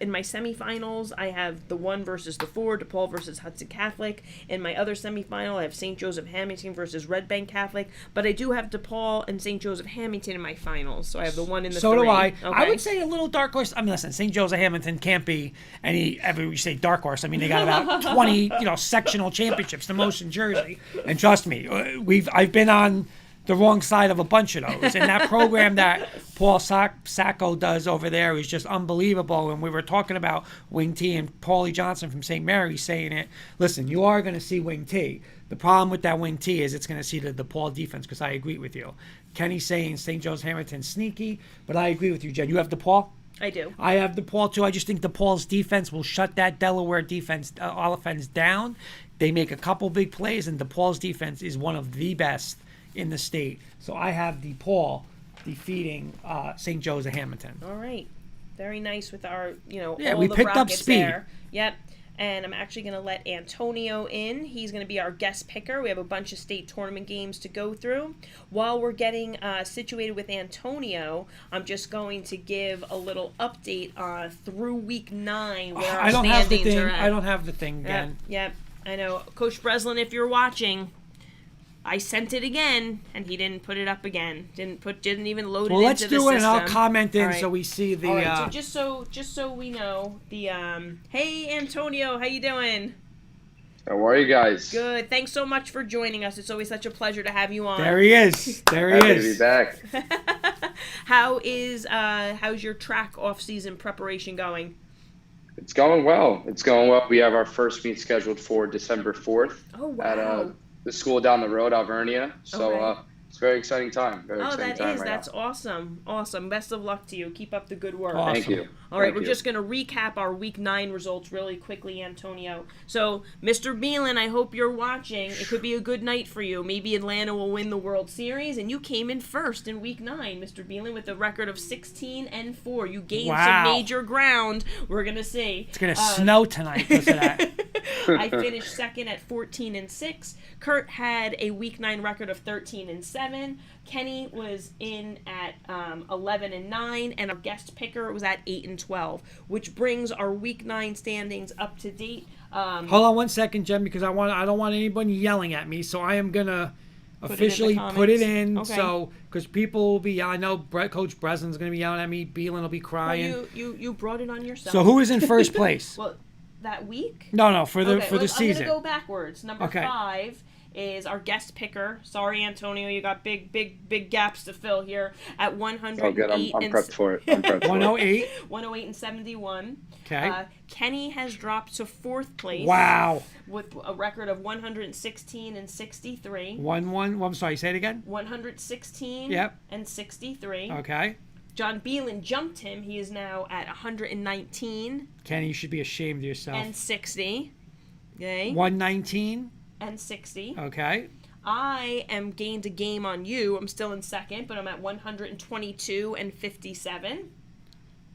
in my semifinals, I have the 1 versus the 4, DePaul versus Hudson Catholic. In my other semifinal, I have St. Joseph Hamilton versus Red Bank Catholic. But I do have DePaul and St. Joseph Hamilton in my finals. So I have the 1 in the 3. So do I. Okay. I would say a little dark horse. I mean, listen, St. Joseph Hamilton can't be ever you say dark horse. I mean, they got about 20, sectional championships, the most in Jersey. And trust me, I've been on the wrong side of a bunch of those. And that program that Paul Sacco does over there is just unbelievable. And we were talking about Wing T and Paulie Johnson from St. Mary's saying it. Listen, you are going to see Wing T. The problem with that Wing T is it's going to see the DePaul defense, because I agree with you. Kenny's saying St. Joe's Hamilton sneaky, but I agree with you, Jen. You have DePaul? I do. I have DePaul too. I just think DePaul's defense will shut that Delaware defense offense down. They make a couple big plays, and DePaul's defense is one of the best in the state. So I have DePaul defeating St. Joe's of Hamilton. All right. Very nice with our, Yeah, all we the picked up brackets speed. there. Yep. And I'm actually going to let Antonio in. He's going to be our guest picker. We have a bunch of state tournament games to go through. While we're getting situated with Antonio, I'm just going to give a little update through week 9 where our I don't have the standings thing. are at. I don't have the thing again. Yep. I know. Coach Breslin, if you're watching, I sent it again, and he didn't put it up again. Didn't even load it Well, into let's the do system. it, and I'll comment in All right. so we see the. All right, so just so we know, the hey Antonio, how you doing? How are you guys? Good. Thanks so much for joining us. It's always such a pleasure to have you on. There he is. There he Happy to is. be back. How's your track off-season preparation going? It's going well. We have our first meet scheduled for December 4th Oh wow. at the school down the road, Alvernia. So Okay. It's a very exciting time. Very Oh, exciting that time is. right That's now. awesome. Awesome. Best of luck to you. Keep up the good work. Awesome. Thank you. All right, Thank we're you. just going to recap our Week 9 results really quickly, Antonio. So, Mr. Beelan, I hope you're watching. It could be a good night for you. Maybe Atlanta will win the World Series, and you came in first in Week 9, Mr. Beelan, with a record of 16-4. You gained Wow. some major ground. We're going to see. It's going to snow tonight because of that. I finished second at 14-6. Kurt had a Week 9 record of 13-7. Kenny was in at 11-9, and our guest picker was at 8-12, which brings our Week 9 standings up to date. Hold on 1 second, Jen, because I don't want anybody yelling at me, so I am gonna officially put it in. Okay. So because people will be, I know Coach Breslin's gonna be yelling at me, Beelan will be Well, crying. you brought it on yourself. So who is in first place? Well, that week? No, for the Okay, season. I'm gonna go backwards. Number Okay. 5 is our guest picker. Sorry, Antonio, you got big gaps to fill here at 108. Oh, good. I'm prepped for it. I'm prepped for it. 108. 108-71. Okay. Kenny has dropped to 4th place. Wow. With a record of 116-63. 1-1. Well, I'm sorry. Say it again. 116 Yep. and 63. Okay. John Beelan jumped him. He is now at 119 Kenny, you should be ashamed of yourself. and 60. Okay. 119. And 60. Okay. I am gained a game on you. I'm still in second, but I'm at 122 and 57.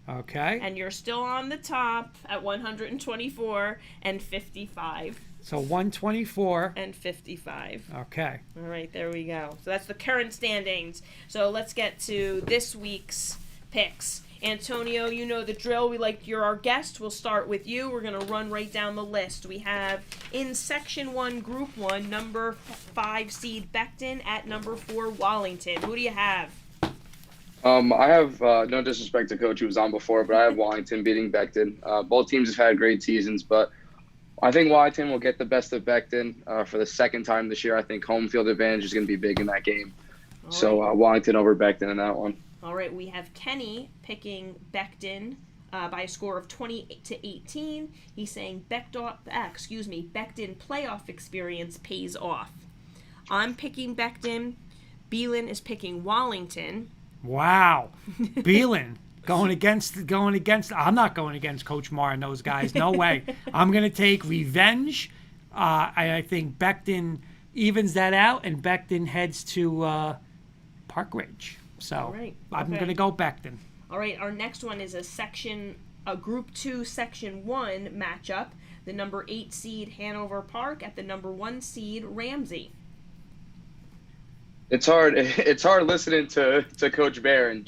Okay. And you're still on the top at 124 and 55. So 124. And 55. Okay. All right, there we go. So that's the current standings. So let's get to this week's picks. Antonio, you know the drill. You're our guest. We'll start with you. We're going to run right down the list. We have in Section 1, Group 1, number 5 seed Becton at number 4 Wallington. Who do you have? I have no disrespect to Coach who was on before, but I have Wallington beating Becton. Both teams have had great seasons, but I think Wallington will get the best of Becton for the second time this year. I think home field advantage is going to be big in that game. So Wallington over Becton in that one. All right, we have Kenny picking Becton by a score of 20-18. He's saying Becton playoff experience pays off. I'm picking Becton. Beelan is picking Wallington. Wow. Beelan going against. I'm not going against Coach Marr and those guys. No way. I'm going to take revenge. I think Becton evens that out, and Becton heads to Park Ridge. So right. I'm Okay. going to go Becton. All right, our next one is a Group 2 Section 1 matchup. The number 8 seed Hanover Park at the number 1 seed Ramsey. It's hard listening to Coach Bear and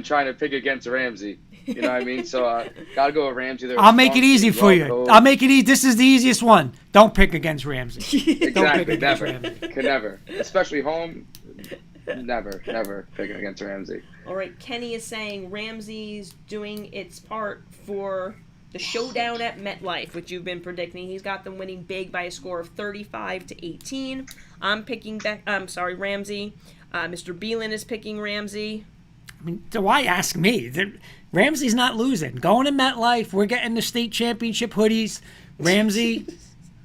trying to pick against Ramsey. You know what I mean? So gotta go with Ramsey. I'll make it easy for you. I'll make it easy. This is the easiest one. Don't pick against Ramsey. Don't pick Exactly. against Never. Ramsey. Could never. Especially home. Never pick against Ramsey. All right, Kenny is saying Ramsey's doing its part for the showdown at MetLife, which you've been predicting. He's got them winning big by a score of 35-18. I'm picking Ramsey. Mr. Beelan is picking Ramsey. I mean, so why ask me? Ramsey's not losing. Going to MetLife, we're getting the state championship hoodies. Ramsey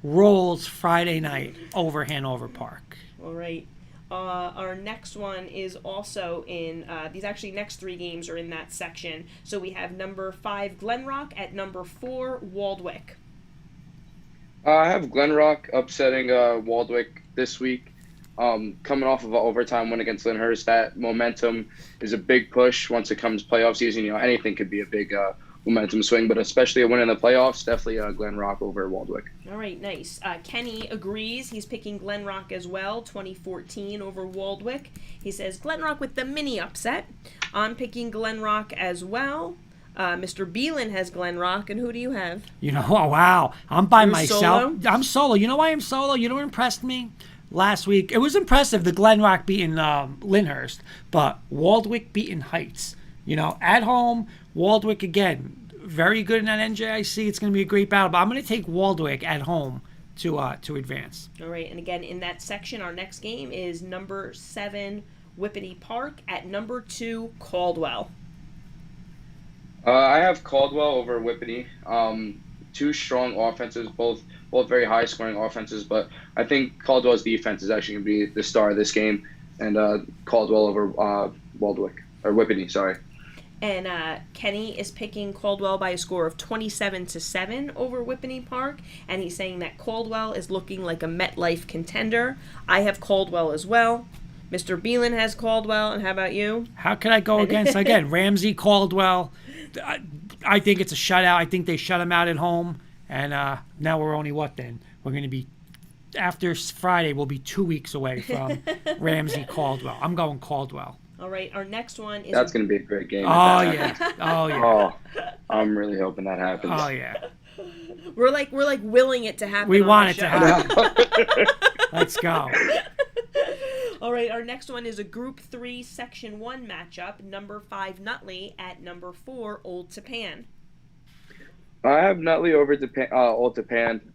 rolls Friday night over Hanover Park. All right. Our next one is also in, these actually next 3 games are in that section. So we have number 5 Glenrock at number 4 Waldwick. I have Glenrock upsetting Waldwick this week. Coming off of an overtime win against Lyndhurst, that momentum is a big push once it comes playoff season. You know, anything could be a big momentum swing, but especially a win in the playoffs, definitely Glenrock over Waldwick. All right, nice. Kenny agrees. He's picking Glenrock as well, 2014 over Waldwick. He says Glenrock with the mini upset. I'm picking Glenrock as well. Mr. Beelan has Glenrock, and who do you have? You know, oh, wow. I'm by You're myself. solo? I'm solo. You know why I'm solo? You know what impressed me? Last week, it was impressive, the Glenrock beating Lyndhurst, but Waldwick beating Heights. You know, at home, Waldwick again, very good in that NJIC. It's going to be a great battle, but I'm going to take Waldwick at home to advance. All right, and again, in that section, our next game is number 7 Whippany Park at number 2 Caldwell. I have Caldwell over Whippany. 2 strong offenses, both very high-scoring offenses, but I think Caldwell's defense is actually going to be the star of this game. and Caldwell over Waldwick or Whippany. Sorry. And Kenny is picking Caldwell by a score of 27-7 over Whippany Park, and he's saying that Caldwell is looking like a MetLife contender. I have Caldwell as well. Mr. Beelan has Caldwell, and how about you? How can I go against, again, Ramsey, Caldwell? I think it's a shutout. I think they shut him out at home, and now we're only what then? We're going to be, after Friday, we'll be 2 weeks away from Ramsey, Caldwell. I'm going Caldwell. All right, our next one is... That's going to be a great game. Oh, yeah. Oh, yeah. Oh, I'm really hoping that happens. Oh, yeah. We're like willing it to happen. We on want the it to show. happen. Let's go. All right, our next one is a Group 3 Section 1 matchup. Number 5 Nutley at number 4 Old Tappan. I have Nutley over Old Tappan.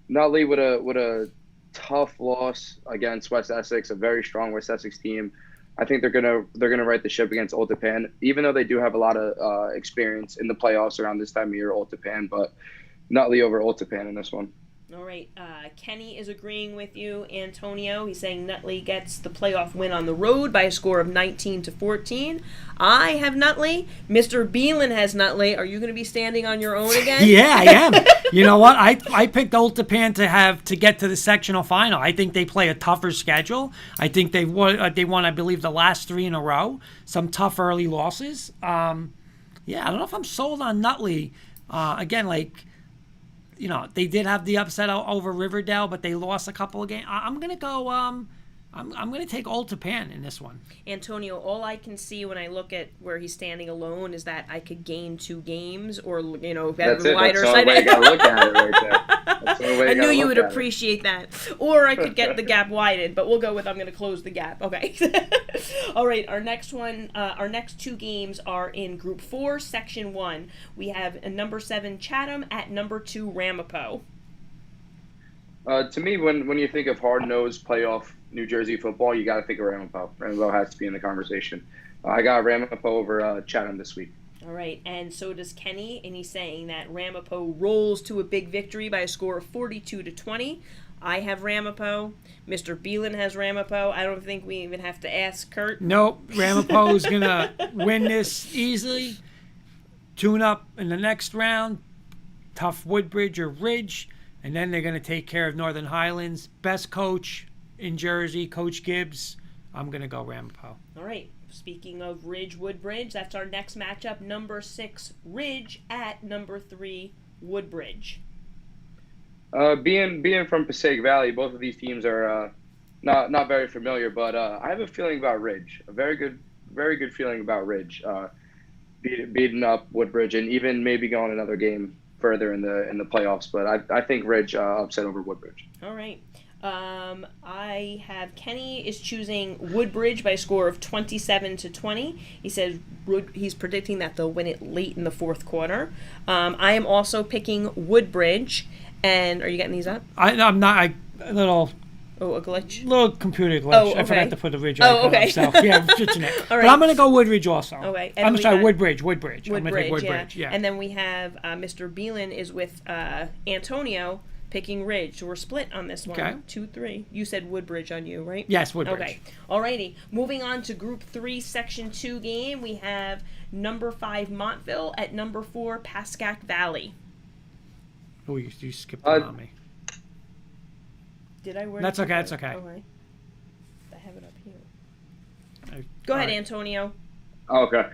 Nutley with a tough loss against West Essex, a very strong West Essex team. I think they're gonna right the ship against Old Tappan, even though they do have a lot of experience in the playoffs around this time of year, Old Tappan, but Nutley over Old Tappan in this one. All right, Kenny is agreeing with you, Antonio. He's saying Nutley gets the playoff win on the road by a score of 19-14. I have Nutley. Mr. Beelan has Nutley. Are you going to be standing on your own again? Yeah, I am. You know what? I picked Old Tappan to get to the sectional final. I think they play a tougher schedule. I think they won, I believe, the last 3 in a row. Some tough early losses. Yeah, I don't know if I'm sold on Nutley. Again, you know, they did have the upset over Riverdale, but they lost a couple of games. I'm gonna go. I'm gonna take Old Tappan in this one. Antonio, all I can see when I look at where he's standing alone is that I could gain 2 games, or That's it. wider That's the only way you gotta look at it right there. That's the only way I knew you would look at it. appreciate that. Or I could get the gap widened, but we'll go with I'm going to close the gap. Okay. All right, our next 2 games are in Group 4, Section 1. We have number 7 Chatham at number 2 Ramapo. To me, when you think of hard-nosed playoff New Jersey football, you got to think of Ramapo. Ramapo has to be in the conversation. I got Ramapo over Chatham this week. All right, and so does Kenny, and he's saying that Ramapo rolls to a big victory by a score of 42-20. I have Ramapo. Mr. Beelan has Ramapo. I don't think we even have to ask Kurt. Nope, Ramapo is gonna win this easily. Tune up in the next round. Tough Woodbridge or Ridge, and then they're gonna take care of Northern Highlands. Best coach in Jersey, Coach Gibbs. I'm gonna go Ramapo. All right. Speaking of Ridge Woodbridge, that's our next matchup. Number 6 Ridge at number 3 Woodbridge. Being from Passaic Valley, both of these teams are not very familiar, but I have a feeling about Ridge. A very good feeling about Ridge. Beating up Woodbridge and even maybe going another game further in the playoffs. But I think Ridge upset over Woodbridge. All right. I have Kenny is choosing Woodbridge by a score of 27-20. He says he's predicting that they'll win it late in the 4th quarter. I am also picking Woodbridge. And are you getting these up? I'm not. A little computer glitch. Oh, okay. I forgot to put the Ridge Oh, okay. So yeah, switching it. All right. But I'm going to go Woodbridge also. Okay. I'm sorry, Woodbridge. I'm going to take Woodbridge, yeah. And then we have Mr. Beelan is with Antonio picking Ridge. So we're split on this one. Okay. 2-3. You said Woodbridge on you, right? Yes, Woodbridge. Okay. Alrighty. Moving on to Group 3, Section 2 game. We have number 5 Montville at number 4 Pascack Valley. Oh, you skipped on me. Did I? That's okay. That's okay. Okay. I have it up here. Go ahead, Antonio. Okay.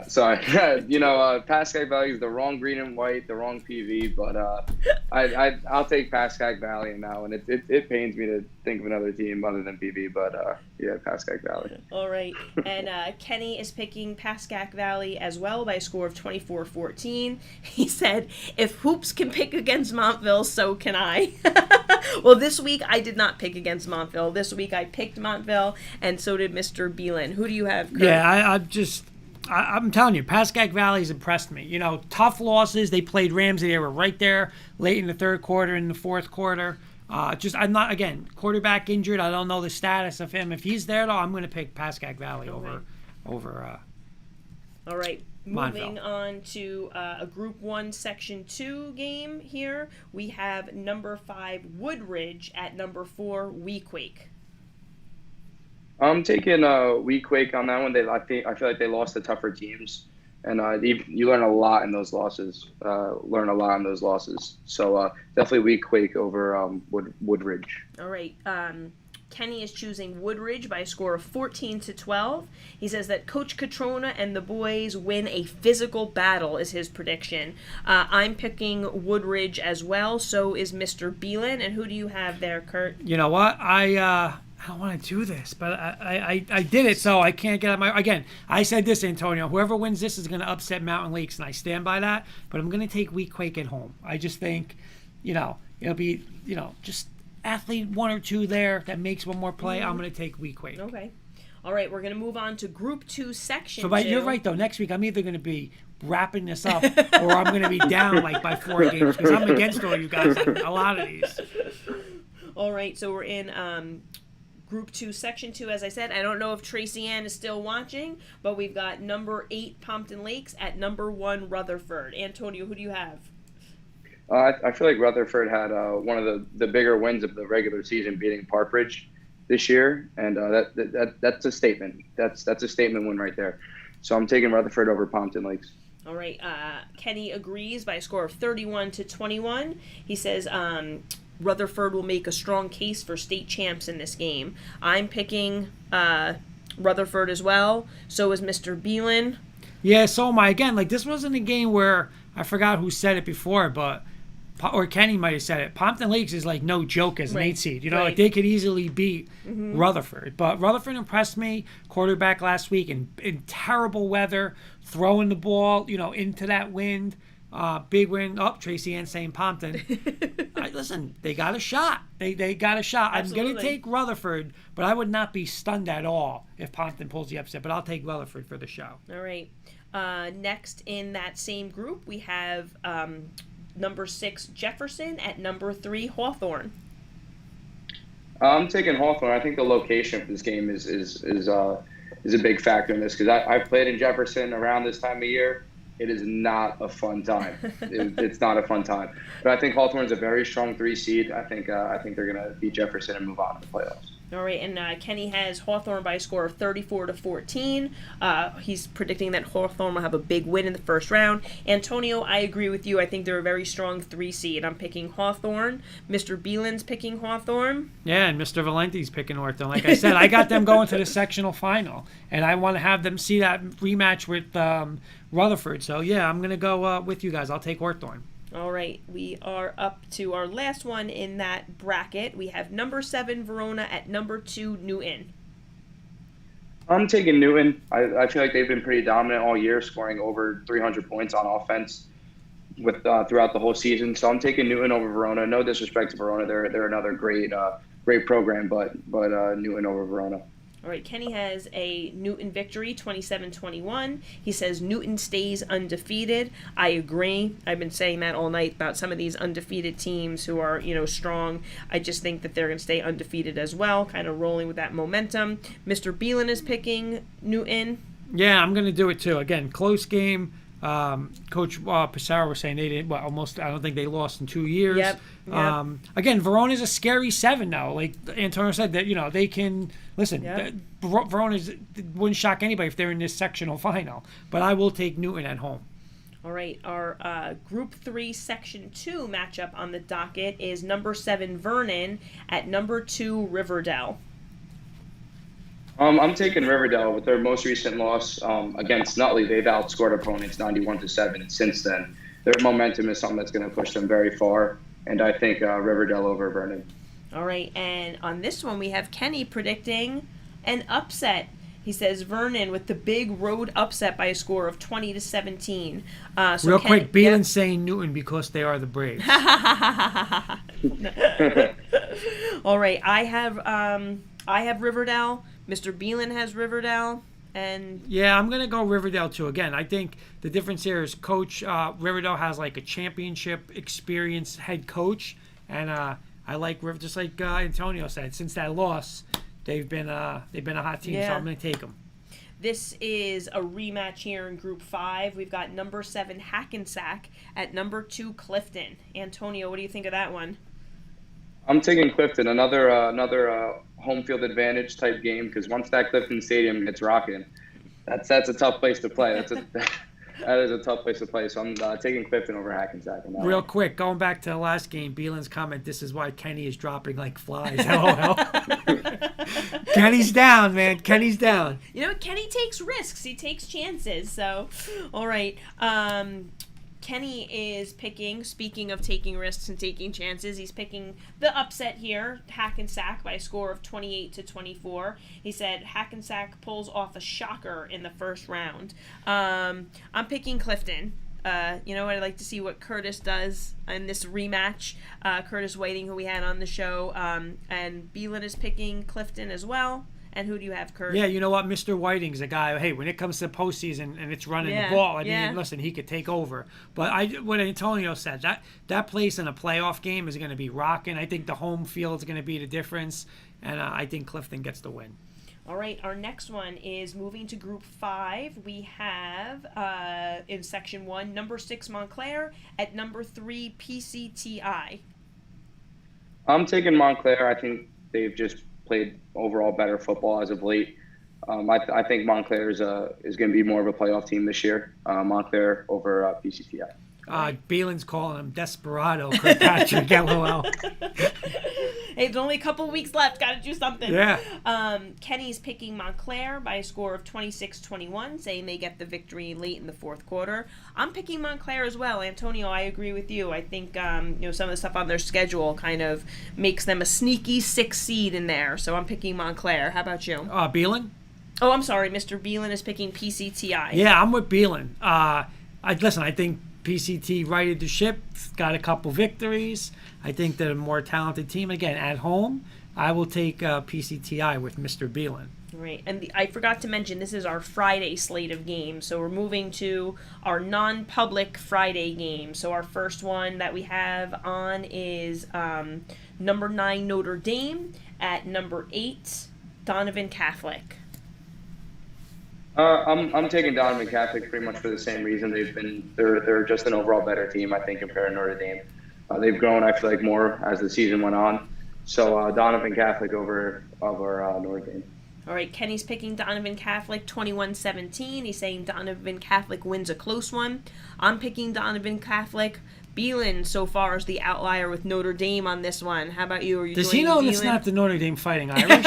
Sorry. Pascack Valley is the wrong green and white, the wrong PV, but I'll take Pascack Valley in that one. It pains me to think of another team other than PV, but yeah, Pascack Valley. All right. And Kenny is picking Pascack Valley as well by a score of 24-14. He said, if Hoops can pick against Montville, so can I. Well, this week I did not pick against Montville. This week I picked Montville, and so did Mr. Beelan. Who do you have, Kurt? Yeah, I'm telling you, Pascack Valley's impressed me. You know, tough losses. They played Ramsey. They were right there late in the 3rd quarter, in the 4th quarter. I'm not, again, quarterback injured. I don't know the status of him. If he's there, though, I'm going to pick Pascack Valley over. All right. Moving Montville. on to a Group 1 Section 2 game here. We have number 5 Woodridge at number 4 Weequake. I'm taking Weequake on that one. I feel like they lost to tougher teams, and you learn a lot in those losses. So definitely Weequake over Woodridge. All right. Kenny is choosing Woodridge by a score of 14-12. He says that Coach Catrona and the boys win a physical battle is his prediction. I'm picking Woodridge as well. So is Mr. Beelan. And who do you have there, Kurt? You know what? I don't want to do this, but I did it, so I can't get out my. Again, I said this, Antonio. Whoever wins this is going to upset Mountain Lakes, and I stand by that. But I'm going to take Weequake at home. I just think, it'll be, just athlete one or two there that makes one more play. I'm going to take Weequake. Okay. All right, we're going to move on to Group 2, Section 2. But you're right, though. Next week, I'm either going to be wrapping this up or I'm going to be down by 4 games because I'm against all you guys on a lot of these. All right, so we're in Group 2, Section 2, as I said. I don't know if Tracy Ann is still watching, but we've got number 8 Pompton Lakes at number 1 Rutherford. Antonio, who do you have? I feel like Rutherford had one of the bigger wins of the regular season, beating Parkbridge this year, and that's a statement. That's a statement win right there. So I'm taking Rutherford over Pompton Lakes. All right. Kenny agrees by a score of 31-21. He says Rutherford will make a strong case for state champs in this game. I'm picking Rutherford as well. So is Mr. Beelan. Yeah, so am I. Again, this wasn't a game where I forgot who said it before, or Kenny might have said it. Pompton Lakes is no joke as an 8 seed. Right. They could easily beat Rutherford. But Rutherford impressed me, quarterback last week in terrible weather, throwing the ball, into that wind. Big win. Oh, Tracy Ann saying Pompton. Listen, they got a shot. They got a shot. Absolutely. I'm going to take Rutherford, but I would not be stunned at all if Pompton pulls the upset. But I'll take Rutherford for the show. All right. Next in that same group, we have number 6 Jefferson at number 3 Hawthorne. I'm taking Hawthorne. I think the location for this game is a big factor in this because I've played in Jefferson around this time of year. It is not a fun time. It's not a fun time. But I think Hawthorne's a very strong 3 seed. I think they're going to beat Jefferson and move on to the playoffs. All right, and Kenny has Hawthorne by a score of 34-14. He's predicting that Hawthorne will have a big win in the first round. Antonio, I agree with you. I think they're a very strong 3 seed. I'm picking Hawthorne. Mr. Beelan's picking Hawthorne. Yeah, and Mr. Valenti's picking Hawthorne. Like I said, I got them going to the sectional final, and I want to have them see that rematch with Rutherford. So, yeah, I'm going to go with you guys. I'll take Hawthorne. All right, we are up to our last one in that bracket. We have number 7 Verona at number 2 Newton. I'm taking Newton. I feel like they've been pretty dominant all year, scoring over 300 points on offense throughout the whole season. So I'm taking Newton over Verona. No disrespect to Verona, they're another great program, but Newton over Verona. All right, Kenny has a Newton victory, 27-21. He says Newton stays undefeated. I agree. I've been saying that all night about some of these undefeated teams who are, strong. I just think that they're going to stay undefeated as well, kind of rolling with that momentum. Mr. Beelan is picking Newton. Yeah, I'm going to do it too. Again, close game. Coach Pissarro was saying they didn't. Well, almost. I don't think they lost in 2 years. Yep. Again, Verona's a scary 7 now. Like Antonio said, that they can listen. Yep. Verona's wouldn't shock anybody if they're in this sectional final. But I will take Newton at home. All right, our Group 3, Section 2 matchup on the docket is number 7 Vernon at number 2 Riverdale. I'm taking Riverdale with their most recent loss against Nutley. They've outscored opponents 91-7 since then. Their momentum is something that's going to push them very far, and I think Riverdale over Vernon. All right, and on this one we have Kenny predicting an upset. He says Vernon with the big road upset by a score of 20-17. Real quick, Beelan's saying Newton because they are the Braves. All right, I have Riverdale. Mr. Beelan has Riverdale, and yeah, I'm gonna go Riverdale too. Again, I think the difference here is Coach Riverdale has a championship experienced head coach, and I like just like Antonio said. Since that loss, they've been a hot team, so I'm gonna take them. This is a rematch here in Group 5. We've got number 7 Hackensack at number 2 Clifton. Antonio, what do you think of that one? I'm taking Clifton, another home field advantage type game, because once that Clifton Stadium gets rocking, that's a tough place to play. That is a tough place to play. So I'm taking Clifton over Hackensack. Real quick, going back to the last game, Beelan's comment, this is why Kenny is dropping like flies. LOL. Kenny's down, man. Kenny's down. You know, Kenny takes risks. He takes chances. So, all right. Kenny is picking, speaking of taking risks and taking chances, he's picking the upset here, Hackensack, by a score of 28-24. He said Hackensack pulls off a shocker in the first round. I'm picking Clifton. You know, I'd like to see what Curtis does in this rematch. Curtis Whiting, who we had on the show, and Beelan is picking Clifton as well. And who do you have, Kurt? Yeah, you know what? Mr. Whiting's a guy, hey, when it comes to postseason and it's running the ball, I mean, listen, he could take over. But what Antonio said, that place in a playoff game is going to be rocking. I think the home field is going to be the difference, and I think Clifton gets the win. All right, our next one is moving to Group 5. We have, in Section 1, number 6 Montclair at number 3 PCTI. I'm taking Montclair. I think they've just played overall better football as of late. I think Montclair is going to be more of a playoff team this year. Montclair over PCTI. Beelan's calling him Desperado, Kirkpatrick, LOL. Hey, there's only a couple weeks left. Got to do something. Yeah. Kenny's picking Montclair by a score of 26-21, saying they get the victory late in the fourth quarter. I'm picking Montclair as well. Antonio, I agree with you. I think some of the stuff on their schedule kind of makes them a sneaky 6th seed in there. So I'm picking Montclair. How about you? Beelan? Oh, I'm sorry. Mr. Beelan is picking PCTI. Yeah, I'm with Beelan. I think PCT righted the ship, got a couple victories. I think they're a more talented team. Again, at home, I will take PCTI with Mr. Beelan. Right, and I forgot to mention, this is our Friday slate of games, so we're moving to our non-public Friday game. So our first one that we have on is number 9 Notre Dame at number 8 Donovan Catholic. I'm taking Donovan Catholic pretty much for the same reason. They're just an overall better team, I think, compared to Notre Dame. They've grown, I feel like, more as the season went on. So Donovan Catholic over Notre Dame. All right, Kenny's picking Donovan Catholic 21-17. He's saying Donovan Catholic wins a close one. I'm picking Donovan Catholic. Beelan so far is the outlier with Notre Dame on this one. How about you? Does he know it's not the Notre Dame Fighting Irish?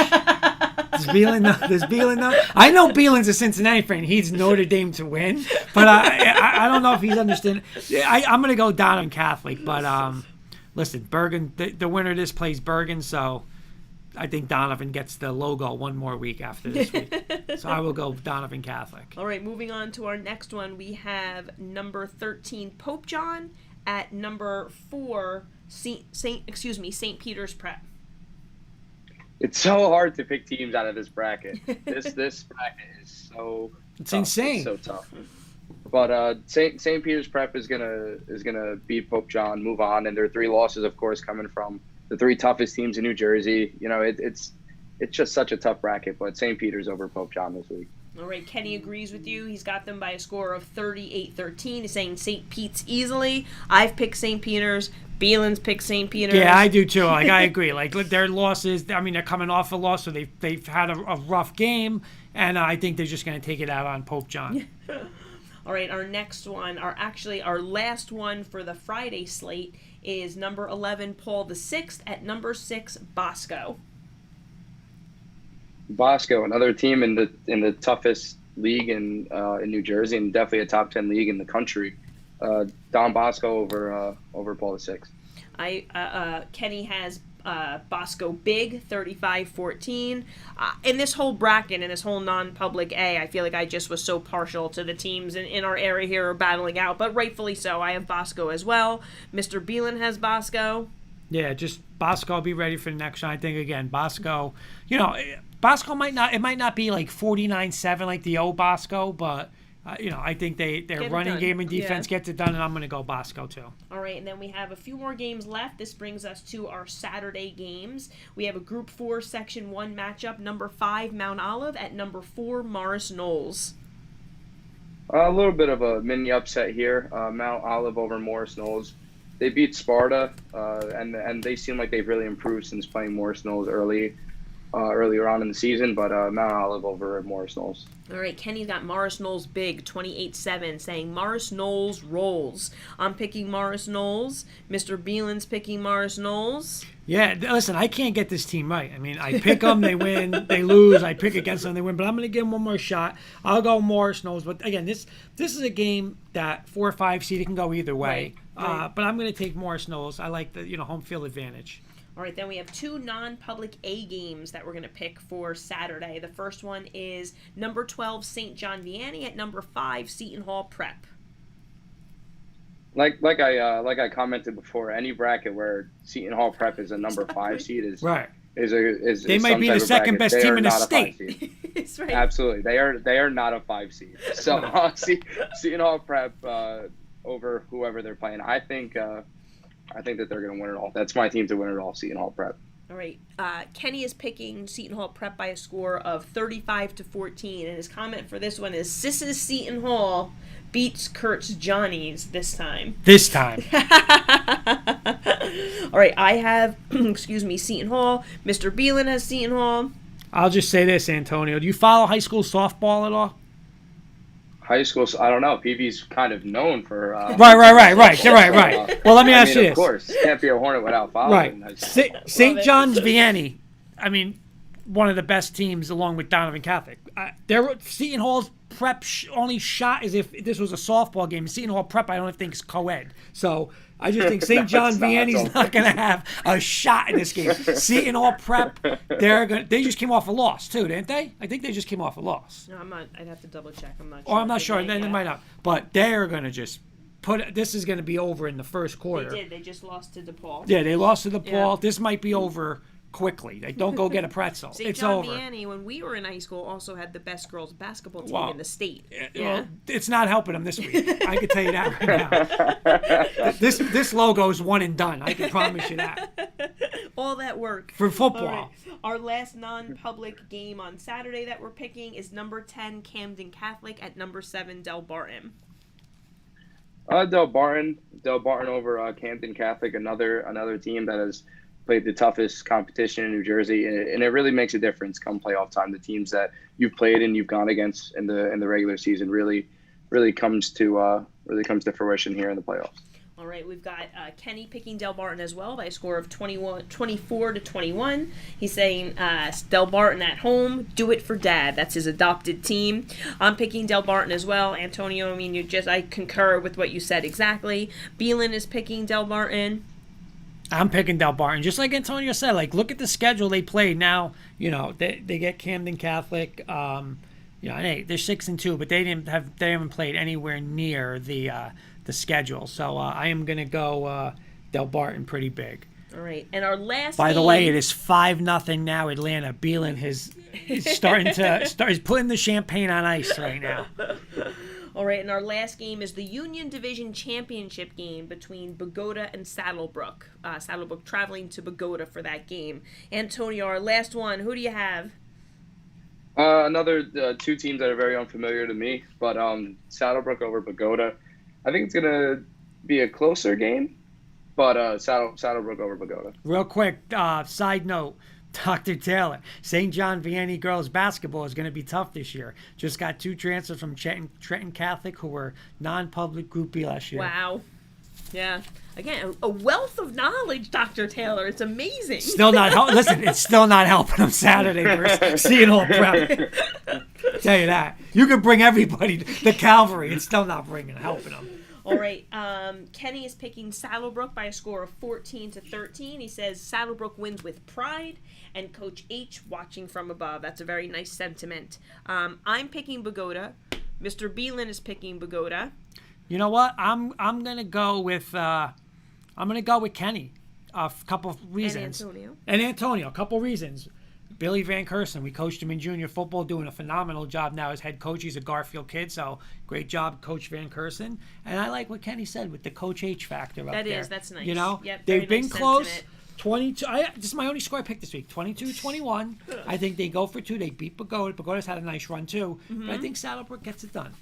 Does Beelan know? I know Beelan's a Cincinnati fan. He's Notre Dame to win, but I don't know if he's understanding. I'm going to go Donovan Catholic, but listen, Bergen, the winner of this plays Bergen, so I think Donovan gets the logo one more week after this week. So I will go Donovan Catholic. All right, moving on to our next one, we have number 13 Pope John at number 4 St. Peter's Prep. It's so hard to pick teams out of this bracket. This bracket is so it's tough. insane. It's so tough. But St. Peter's Prep is gonna beat Pope John, move on, and their 3 losses, of course, coming from the 3 toughest teams in New Jersey. You know, it's just such a tough bracket. But St. Peter's over Pope John this week. All right, Kenny agrees with you. He's got them by a score of 38-13. He's saying St. Pete's easily. I've picked St. Peter's. Beelan's picked St. Peter's. Yeah, I do too. Like, I agree. Like, their losses, I mean, they're coming off a loss, so they've had a rough game, and I think they're just going to take it out on Pope John. All right, our next one, our last one for the Friday slate is number 11 Paul VI at number 6 Bosco. Bosco, another team in the toughest league in New Jersey, and definitely a top 10 league in the country. Don Bosco over Paul VI. Kenny has Bosco big 35-14. In this whole bracket, in this whole non-public A, I feel like I just was so partial to the teams in our area here are battling out, but rightfully so. I have Bosco as well. Mr. Beelan has Bosco. Yeah, just Bosco will be ready for the next one. I think, again, Bosco, Bosco might not be like 49-7 like the old Bosco, but I think their running game and defense gets it done, and I'm going to go Bosco too. All right, and then we have a few more games left. This brings us to our Saturday games. We have a Group 4 Section 1 matchup, number 5 Mount Olive at number 4 Morris Knolls. A little bit of a mini upset here. Mount Olive over Morris Knolls. they beat Sparta, and they seem like they've really improved since playing Morris Knolls earlier on in the season. But Mount Olive over Morris Knolls. All right, Kenny's got Morris Knolls big, 28-7, saying Morris Knolls rolls. I'm picking Morris Knolls. Mr. Beelan's picking Morris Knolls. Yeah, listen, I can't get this team right. I mean, I pick them, they win, they lose. I pick against them, they win. But I'm going to give them one more shot. I'll go Morris Knolls. But again, this is a game that 4 or 5 seed, it can go either way. Right. But I'm going to take Morris Knolls. I like the home field advantage. All right, then we have 2 non-public A games that we're going to pick for Saturday. The first one is number 12, St. John Vianney at number 5, Seton Hall Prep. Like I commented before, any bracket where Seton Hall Prep is a number 5 seed is right. Is they might be the second best team in the state. That's right. Absolutely, they are not a 5 seed. So Seton Hall Prep over whoever they're playing. I think that they're going to win it all. That's my team to win it all, Seton Hall Prep. All right. Kenny is picking Seton Hall Prep by a score of 35-14, and his comment for this one is Sis's Seton Hall beats Kurt's Johnny's this time. This time. All right. I have, Seton Hall. Mr. Beelan has Seton Hall. I'll just say this, Antonio. Do you follow high school softball at all? High school, I don't know. PV's kind of known for. Right. Well, let me ask you this. Of course, can't be a Hornet without following. Right. St. John's Vianney. I mean, one of the best teams along with Donovan Catholic. Seton Hall's Prep only shot as if this was a softball game. Seton Hall Prep, I don't think is co-ed. So I just think St. John Vianney's not going to have a shot in this game. Seton Hall Prep, they just came off a loss too, didn't they? I think they just came off a loss. No, I'm not. I'd have to double check. I'm not. Or I'm not sure. They might not. But they're going to just this is going to be over in the first quarter. They did. They just lost to DePaul. Yeah, they lost to DePaul. Yeah. This might be over quickly. They don't go get a pretzel. St. It's John over. Vianney, when we were in high school, also had the best girls basketball team in the state. Well, it's not helping them this week. I can tell you that right now. This logo is one and done. I can promise you that. All that work for football. Right. Our last non-public game on Saturday that we're picking is number 10 Camden Catholic at number 7 Del Barton. Del Barton over Camden Catholic, another team that has played the toughest competition in New Jersey, and it really makes a difference come playoff time. The teams that you've played and you've gone against in the regular season really comes to fruition here in the playoffs. All right, we've got Kenny picking Del Barton as well by a score of 24-21. He's saying Del Barton at home, do it for Dad. That's his adopted team. I'm picking Del Barton as well. Antonio, I concur with what you said exactly. Beelan is picking Del Barton. I'm picking Del Barton. Just like Antonio said, look at the schedule they played. Now, they get Camden Catholic. And they're 6-2, but they haven't played anywhere near the schedule. So I am going to go Del Barton pretty big. All right, and our last. By the way, it is 5-0 now. Atlanta. Beelan is putting the champagne on ice right now. All right, and our last game is the Union Division Championship game between Bogota and Saddlebrook. Saddlebrook traveling to Bogota for that game. Antonio, our last one. Who do you have? Another 2 teams that are very unfamiliar to me, but Saddlebrook over Bogota. I think it's going to be a closer game, but Saddlebrook over Bogota. Real quick, side note. Dr. Taylor, St. John Vianney girls basketball is going to be tough this year. Just got 2 transfers from Trenton Catholic who were non-public Group B last year. Wow. Yeah. Again, a wealth of knowledge, Dr. Taylor. It's amazing. Still not helping. Listen, it's still not helping them Saturday versus Seton Hall Prep. Tell you that. You can bring everybody, the cavalry, it's still not helping them. All right. Kenny is picking Saddlebrook by a score of 14-13. He says Saddlebrook wins with pride, and Coach H watching from above. That's a very nice sentiment. I'm picking Bogota. Mr. Beelan is picking Bogota. You know what? I'm gonna go with Kenny. A couple of reasons. And Antonio. A couple reasons. Billy Van Kersen, we coached him in junior football, doing a phenomenal job now as head coach. He's a Garfield kid, so great job, Coach Van Kersen. And I like what Kenny said with the Coach H factor up there. That's nice. Yep, they've been close. Sentiment. 22. This is my only score I picked this week. 22-21. I think they go for 2. They beat Bogota. Bogota's had a nice run too, but I think Saddlebrook gets it done.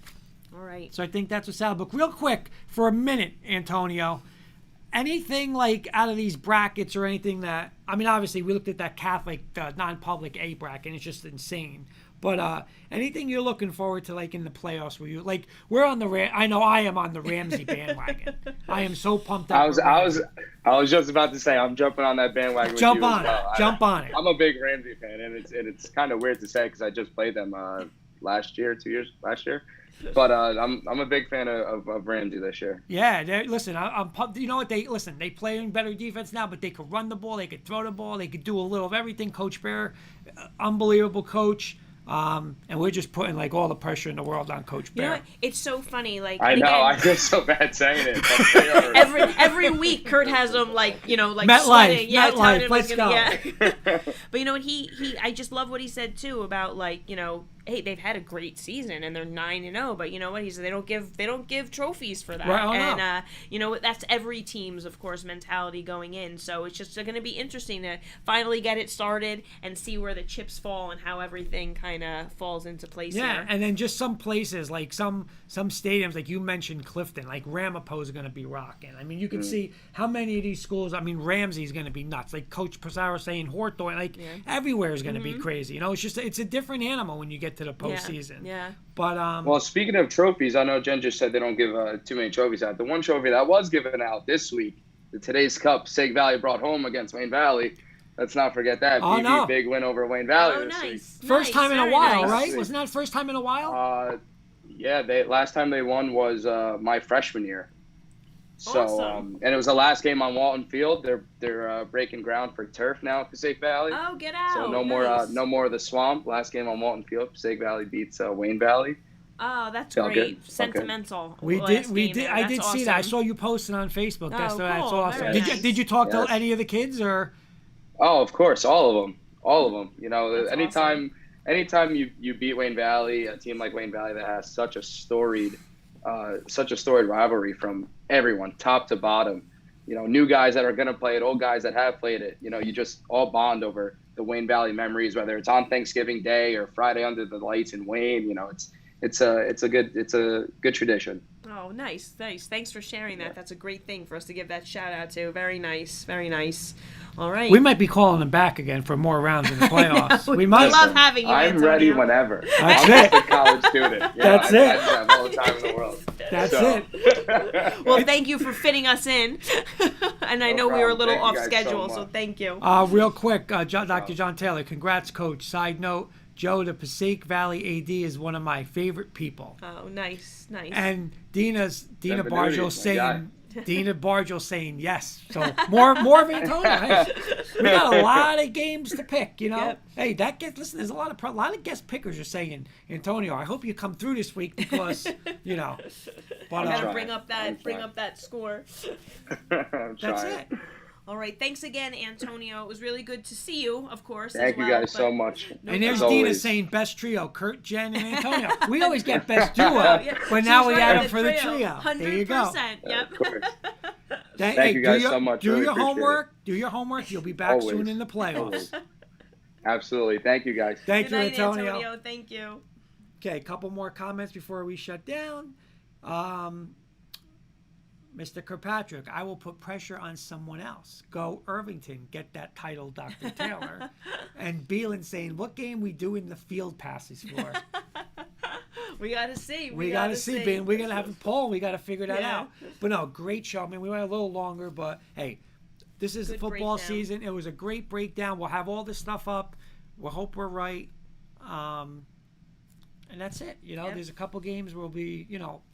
All right. So I think that's what Saddlebrook. Real quick, for a minute, Antonio. anything like out of these brackets or anything that, I mean, obviously we looked at that Catholic non-public A bracket and it's just insane. But anything you're looking forward to, like in the playoffs, where you like we're on the I know I am on the Ramsey bandwagon. I am so pumped up. I was just about to say I'm jumping on that bandwagon. Jump with you on as well. it. Jump on it. I'm a big Ramsey fan, and it's kind of weird to say because I just played them last year. But I'm a big fan of Ramsey this year. Yeah, listen, I'm pumped. You know what? They play in better defense now, but they could run the ball, they could throw the ball, they could do a little of everything. Coach Bear, unbelievable coach. And we're just putting like all the pressure in the world on Coach Bear. You know what? It's so funny. Like I know, again, I feel so bad saying it. But they are, every week, Kurt has them like MetLife, sweating. Yeah, MetLife, telling him let's he's go. Yeah. But you know what? I just love what he said too about like hey, they've had a great season and they're 9-0, but you know what? He said they don't give trophies for that. Right, and you know that's every team's of course mentality going in. So it's just going to be interesting to finally get it started and see where the chips fall and how everything kind of falls into place. Yeah, here. and then just some places like some stadiums, like you mentioned Clifton, like Ramapo is going to be rocking. I mean, you can see how many of these schools. I mean, Ramsey's going to be nuts. Like Coach Pizarro saying, Hawthorne, like everywhere is going to be crazy. You know, it's a different animal when you get to the postseason. Yeah. But well, speaking of trophies, I know Jen just said they don't give too many trophies out. The one trophy that was given out this week, the Today's Cup, Sag Valley brought home against Wayne Valley. Let's not forget that. Oh, no. Big win over Wayne Valley Oh, this week. nice. First time in a Very while, nice. right? Wasn't that first time in a while? Yeah, last time they won was my freshman year. So, Awesome. and it was the last game on Walton Field. They're breaking ground for turf now at Passaic Valley. Oh, get out! So no Nice. more of the swamp. Last game on Walton Field, Passaic Valley beats Wayne Valley. Oh, that's Felt great. good. Sentimental. We last did. game. I That's did see that. I awesome. saw you posting on Facebook. That's Oh, that's cool. awesome. Very Did you nice. did you talk to Yes. any of the kids or? Oh, of course, all of them. You know, That's anytime you beat Wayne Valley, a team like Wayne Valley that has such a storied rivalry from everyone, top to bottom. You know, new guys that are going to play it, old guys that have played it. You know, you just all bond over the Wayne Valley memories, whether it's on Thanksgiving Day or Friday under the lights in Wayne. You know, it's a good tradition. Oh, nice. Thanks for sharing that. That's a great thing for us to give that shout out to. Very nice. All right. We might be calling them back again for more rounds in the playoffs. We I might. love having you. I'm Antonio. ready whenever. That's I'm it. just a college student. You That's know, it. I have all the time in the world. That's So. it. Well, thank you for fitting us in. And I know we were a little problem. off Thank you guys so schedule, so much. thank you. Real quick, Dr. John Taylor, congrats, Coach. Side note, Joe, the Passaic Valley AD is one of my favorite people. Oh, nice. And Dina Benvenuti, Bargio my saying Dina Bargio saying yes. So more of Antonio. Hey, we got a lot of games to pick, you know. Yep. Hey, listen, there's a lot of guest pickers are saying, Antonio, I hope you come through this week because, you know. But You gotta trying. bring up I'm trying. that score. I'm that's trying. it. All right. Thanks again, Antonio. It was really good to see you, of course. Thank as you well, guys but so much. no And there's As Dina always. saying best trio, Kurt, Jen, and Antonio. We always get best duo, Yeah, but now she's we right, add them for the trio. 100%. There you go. Yep. Of course. Thank you guys so much. Do Really your appreciate homework. Do your homework. You'll be back soon Always. in the playoffs. Always. Absolutely. Thank you guys. Thank Good you, night, Antonio. Thank you. Okay, a couple more comments before we shut down. Mr. Kirkpatrick, I will put pressure on someone else. Go Irvington, get that title, Dr. Taylor. And Beelan saying, what game we doing the field passes for? We gotta see. We got to see, Ben. We're going to have a poll. We got to figure that Yeah. out. But no, great show. I mean, we went a little longer, but hey, this is Good football breakdown. season. It was a great breakdown. We'll have all this stuff up. We'll hope we're right. And that's it. You know, Yep. there's a couple games we'll be,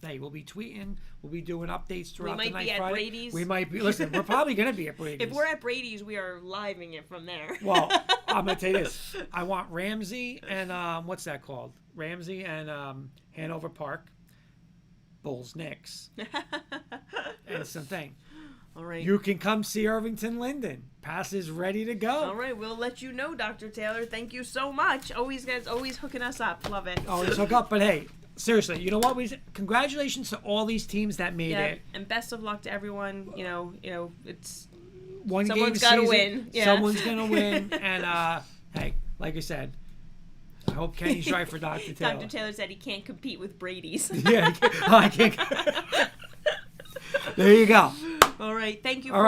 hey, we'll be tweeting. We'll be doing updates throughout might the night be at Friday. Brady's. We might be. Listen, we're probably going to be at Brady's. If we're at Brady's, we are living it from there. Well, I'm going to tell you this. I want Ramsey and, what's that called? Ramsey and Hanover Park. Bulls Knicks. And something. All right. You can come see Irvington Linden. Pass is ready to go. All right, we'll let you know, Dr. Taylor. Thank you so much. Always hooking us up. Love it. Oh, it's hook up. But hey, seriously, you know what? Congratulations to all these teams that made Yeah, it. and best of luck to everyone. You know, it's One someone's game gotta season, win. Yeah. Someone's gonna win. And hey, like I said, I hope Kenny's right for Dr. Taylor. Dr. Taylor said he can't compete with Brady's. Yeah, I can't. There you go. All right. Thank you. All for